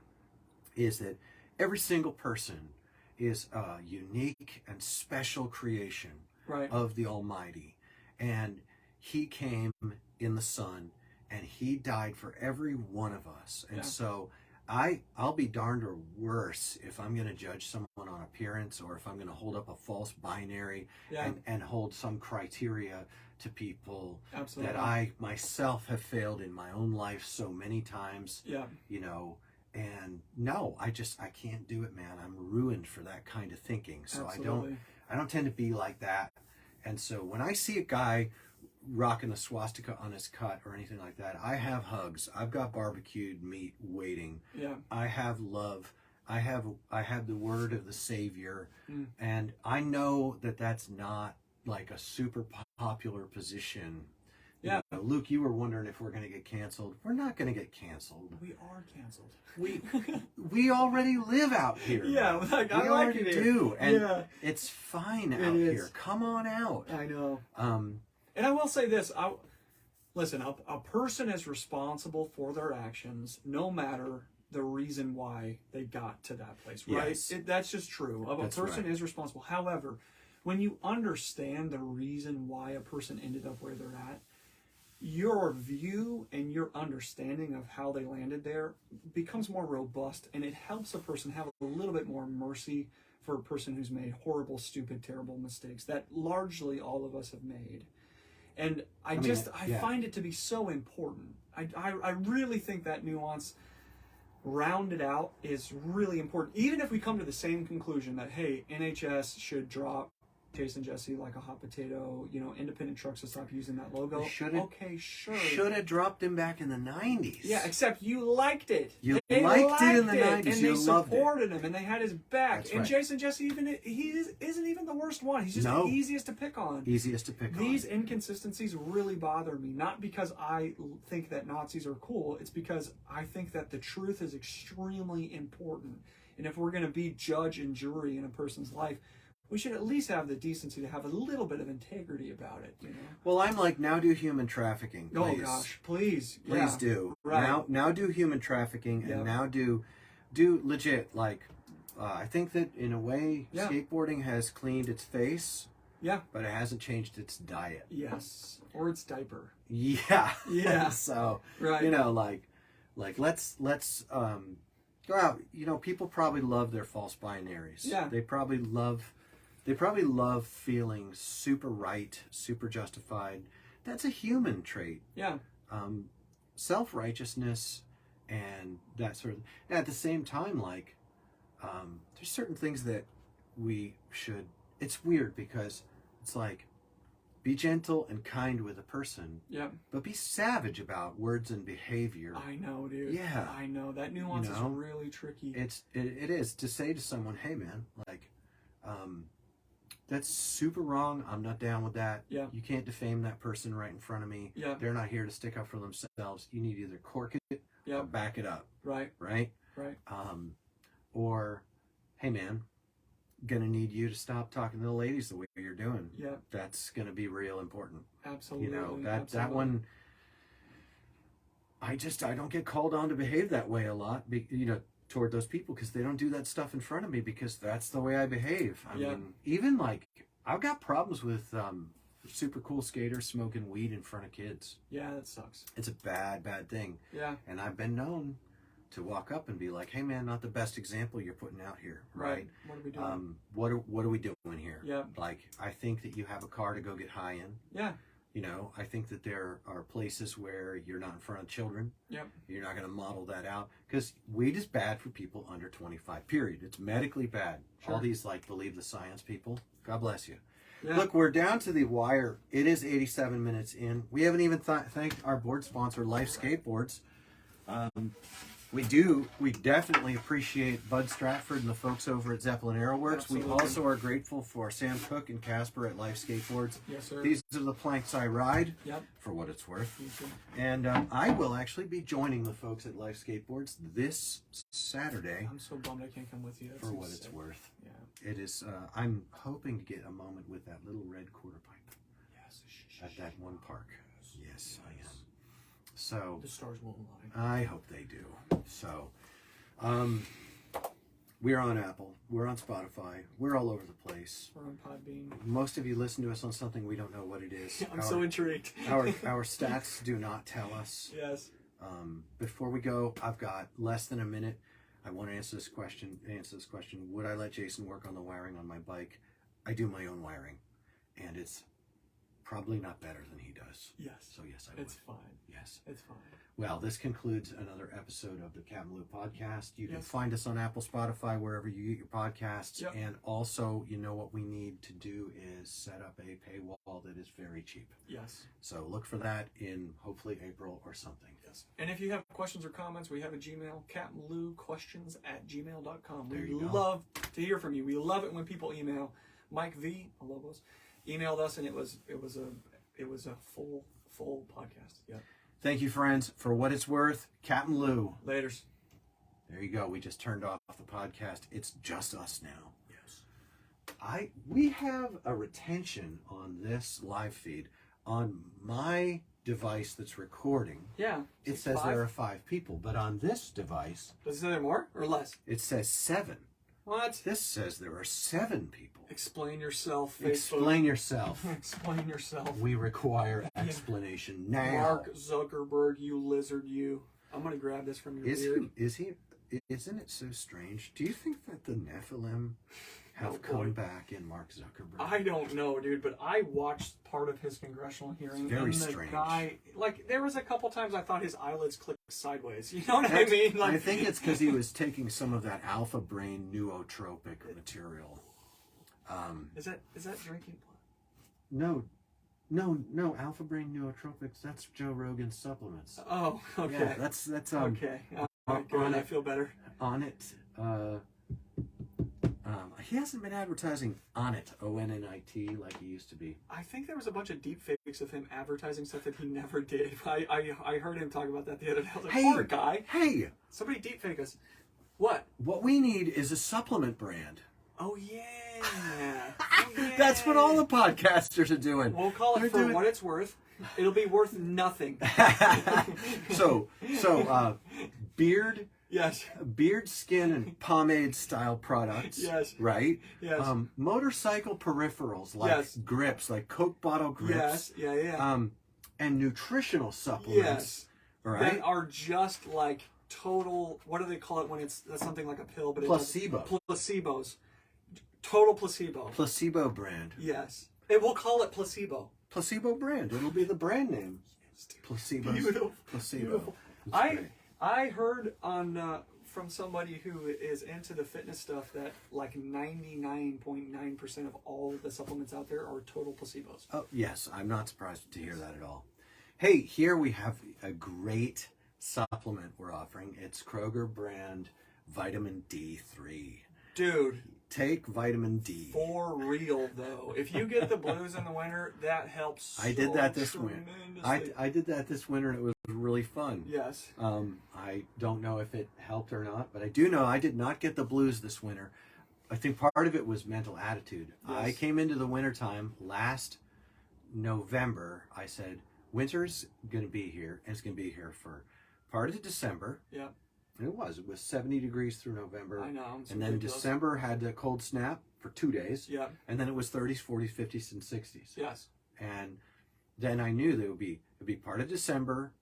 is that every single person is a unique and special creation Right. of the Almighty. And he came in the Son, and he died for every one of us. And so I'll be darned or worse if I'm going to judge someone on appearance, or if I'm going to hold up a false binary and hold some criteria to people Absolutely. that I myself have failed in my own life so many times. Yeah. You know, and no, I can't do it, man. I'm ruined for that kind of thinking. So Absolutely. I don't tend to be like that. And so when I see a guy rocking a swastika on his cut or anything like that, I have hugs. I've got barbecued meat waiting. Yeah. I have love. I have the word of the Savior. And I know that that's not like a super popular position. Yeah. You know, Luke, you were wondering if we're going to get canceled. We're not going to get canceled. We are canceled. We already live out here. Yeah, like, I we like already it here. do, and Yeah. it's fine out is. here. Come on out. I know. And I will say this: listen, a person is responsible for their actions, no matter the reason why they got to that place. Right? Yes. That's just true. A person is responsible. However, when you understand the reason why a person ended up where they're at, your view and your understanding of how they landed there becomes more robust, and it helps a person have a little bit more mercy for a person who's made horrible, stupid, terrible mistakes that largely all of us have made. And I find it to be so important. I really think that nuance rounded out is really important. Even if we come to the same conclusion that, hey, NHS should drop Jason Jesse like a hot potato, you know, independent trucks will stop using that logo. Okay, sure. Should have dropped him back in the 90s. Yeah, except you liked it. They liked it in the 90s. And they loved supported him, and they had his back. That's and right. Jason Jesse isn't even the worst one. He's just the easiest to pick on. Easiest to pick on. These inconsistencies really bother me, not because I think that Nazis are cool. It's because I think that the truth is extremely important. And if we're going to be judge and jury in a person's life, we should at least have the decency to have a little bit of integrity about it, you know? Well, I'm like, now do human trafficking, please. Oh, gosh, please. Please do. Right. Now do human trafficking, and now do legit, like, I think that in a way, skateboarding has cleaned its face. Yeah. But it hasn't changed its diet. Yes. Or its diaper. Yeah. Yeah. So, right. You know, like let's go out. You know, people probably love their false binaries. Yeah. They probably love feeling super right, super justified. That's a human trait. Yeah. Self-righteousness and that sort of. At the same time, like, there's certain things that we should. It's weird because it's like, be gentle and kind with a person. Yeah. But be savage about words and behavior. I know, dude. Yeah. I know. That nuance is really tricky. It is to say to someone, hey man, like, that's super wrong. I'm not down with that. Yeah. You can't defame that person right in front of me. Yeah. They're not here to stick up for themselves. You need to either cork it or back it up. Right. Right? Right. Or, hey man, gonna need you to stop talking to the ladies the way you're doing. Yeah. That's gonna be real important. Absolutely. You know, that one, I don't get called on to behave that way a lot, you know, toward those people, because they don't do that stuff in front of me, because that's the way I behave. I mean, even like, I've got problems with super cool skaters smoking weed in front of kids. Yeah, that sucks. It's a bad thing. Yeah. And I've been known to walk up and be like, hey man, not the best example you're putting out here, right? What are we doing? What are we doing here? Yeah. Like, I think that you have a car to go get high in. Yeah. You know, I think that there are places where you're not in front of children. Yep. You're not going to model that out, because weed is bad for people under 25, period. It's medically bad. Sure. All these, like, believe the science people, God bless you. Yeah. Look, we're down to the wire. It is 87 minutes in. We haven't even thanked our board sponsor, Life Skateboards. We definitely appreciate Bud Stratford and the folks over at Zeppelin Aeroworks. Absolutely. We also are grateful for Sam Cook and Casper at Life Skateboards. Yes, sir. These are the planks I ride, for what it's worth. And I will actually be joining the folks at Life Skateboards this Saturday. I'm so bummed I can't come with you. For what it's worth. Yeah. It is. I'm hoping to get a moment with that little red quarter pipe. Yes. At that one park. Yes, I am. So the stars won't lie. I hope they do. So, We're on Apple. We're on Spotify. We're all over the place. We're on Podbean. Most of you listen to us on something we don't know what it is. I'm so intrigued. our stats do not tell us. Yes. Before we go, I've got less than a minute. I want to answer this question. Would I let Jason work on the wiring on my bike? I do my own wiring, and it's probably not better than he does. Yes. So yes, I would. It's fine. Yes. It's fine. This concludes another episode of the CapmLew podcast. You can Yes. find us on Apple, Spotify, wherever you get your podcasts. Yep. And also, what we need to do is set up a paywall that is very cheap. Yes. So look for that in hopefully April or something. Yes. And if you have questions or comments, we have a Gmail, CapmLewQuestions@gmail.com. There We you go. love to hear from you. We love it when people email. Mike V, I love us, emailed us, and it was a full podcast. Yeah. Thank you, friends. For what it's worth, CapmLew. Laters. There you go. We just turned off the podcast. It's just us now. Yes. We have a retention on this live feed. On my device that's recording, Yeah. it says there are 5 people, but on this device, Does it say there more or less? it says 7. What? This says there are 7 people. Explain yourself, Facebook. Explain yourself. Explain yourself. We require explanation now. Mark Zuckerberg, you lizard, you. I'm gonna grab this from your beard. Isn't it so strange? Do you think that the Nephilim have come back in Mark Zuckerberg? I don't know, dude, but I watched part of his congressional hearing. It's very and the strange. guy, there was a couple times I thought his eyelids clicked sideways. You know what I mean? I think it's because he was taking some of that alpha brain nootropic material. Is that drinking No, alpha brain nootropics. That's Joe Rogan's supplements. Oh, okay. Yeah, that's Okay. Good. I feel better. On it. He hasn't been advertising on it, ONNIT, like he used to be. I think there was a bunch of deep fakes of him advertising stuff that he never did. I heard him talk about that the other day. I was like, poor guy. Hey, Somebody deep fake us. What? what we need is a supplement brand. Oh yeah. Oh, yeah. That's what all the podcasters are doing. We'll call it They're for doing- what it's worth. It'll be worth nothing. So, beard, Yes. skin, and pomade style products. Yes. Right? Yes. Motorcycle peripherals like Yes. grips, like Coke bottle grips. Yes. Yeah. And nutritional supplements. Yes. Right? That are just like total. What do they call it when it's something like a pill? But Placebo. Placebos. Total placebo. Placebo brand. Yes. And we'll call it placebo. Placebo brand. It'll be the brand name. Placebo. Beautiful. Placebo. Beautiful. That's great. I heard on from somebody who is into the fitness stuff that like 99.9% of all the supplements out there are total placebos. Oh, yes. I'm not surprised to hear that at all. Hey, here we have a great supplement we're offering. It's Kroger brand vitamin D3. Dude, Take vitamin D. for real though. If you get the blues in the winter, that helps. I did that this winter. tremendously. I did that this winter, and it was really fun. Yes. I don't know if it helped or not, but I do know I did not get the blues this winter. I think part of it was mental attitude. Yes. I came into the wintertime last November. I said, winter's going to be here, and it's going to be here for part of December. Yeah. And it was 70 degrees through November. I know. It's And then ridiculous. December had a cold snap for 2 days. Yeah. And then it was 30s, 40s, 50s, and 60s. Yes. And then I knew that it'd be part of December,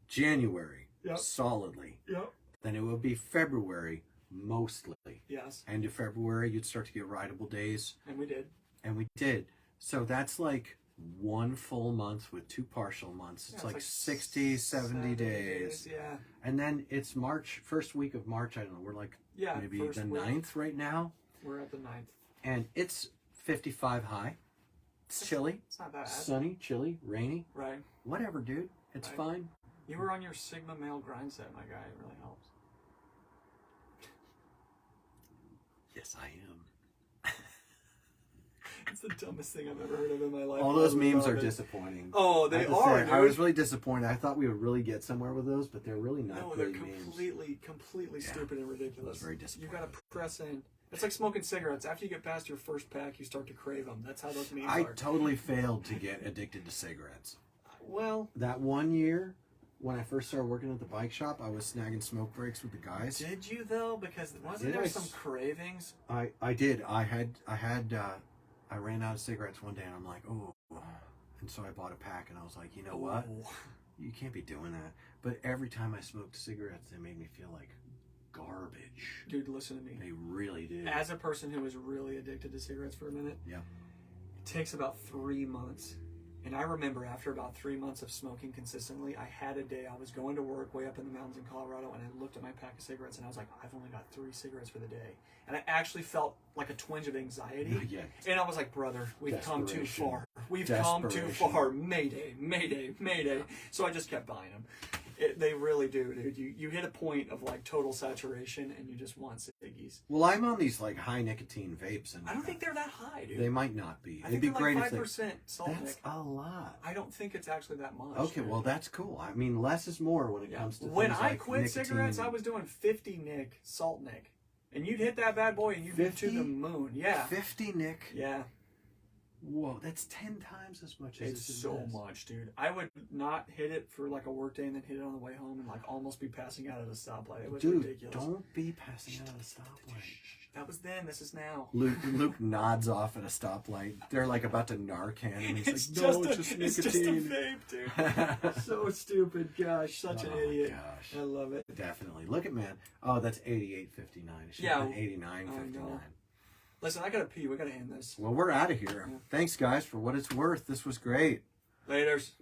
January, Yep. solidly. Yep. Then it would be February, mostly. Yes. End of February, you'd start to get rideable days. And we did. And we did. So that's like 1 full month with 2 partial months. It's Yeah, like 60, 70 days. Yeah. And then it's March, first week of March, I don't know, we're like Yeah. maybe first the week. 9th right now. We're at the 9th. And it's 55 high. It's chilly, It's not that bad. sunny, chilly, rainy. Right. Whatever, dude. It's Right. fine. You were on your Sigma male grind set, my guy. It really helps. Yes, I am. It's the dumbest thing I've ever heard of in my life. All those I memes love are it. disappointing. Oh, I they have to are, say, dude. I was really disappointed. I thought we would really get somewhere with those, but they're really not No, they're great memes. completely Yeah. stupid and ridiculous. I was very You disappointed. gotta press in. It's like smoking cigarettes. After you get past your first pack, you start to crave them. That's how those memes I are. totally failed to get addicted to cigarettes. Well, That 1 year, when I first started working at the bike shop, I was snagging smoke breaks with the guys. Did you though? Because wasn't there some cravings? I did. I ran out of cigarettes one day, and I'm like, oh. And so I bought a pack, and I was like, you know what? You can't be doing that. But every time I smoked cigarettes, they made me feel like garbage. Dude, listen to me. They really did. As a person who was really addicted to cigarettes for a minute, yeah, it takes about 3 months. And I remember after about 3 months of smoking consistently, I had a day, I was going to work way up in the mountains in Colorado, and I looked at my pack of cigarettes, and I was like, I've only got 3 cigarettes for the day. And I actually felt like a twinge of anxiety. yeah. And I was like, brother, we've come too far. We've Desperation. come too far. Mayday, mayday, mayday. So I just kept buying them. They really do, dude. You hit a point of like total saturation, and you just want ciggies. Well, I'm on these like high nicotine vapes, and I don't think they're that high, dude. they might not be. I It'd think be they're great like 5% if they. salt, That's Nick. a lot. I don't think it's actually that much. Okay, dude. well that's cool. I mean, less is more when it comes to when things I like quit nicotine cigarettes, and- I was doing 50 Nick, salt Nick, and you'd hit that bad boy, and you'd be 50? to the moon. Yeah, 50, Nick. yeah. Whoa, that's 10 times as much as It's it is so this. much, dude. I would not hit it for like a work day and then hit it on the way home and like almost be passing out at a stoplight. It was Dude, ridiculous. don't be passing out at a stoplight. That was then. This is now. Luke nods off at a stoplight. They're like about to Narcan him. And he's It's like, no, just it's a, just it's just a nicotine. vape, dude. So stupid. Gosh, such an Oh, idiot. gosh. I love it. Definitely. Look at man. Oh, that's 88.59. It should Yeah, have been 89.59. know. Listen, I gotta pee. We gotta end this. Well, we're out of here. Yeah. Thanks, guys, for what it's worth. This was great. Laters.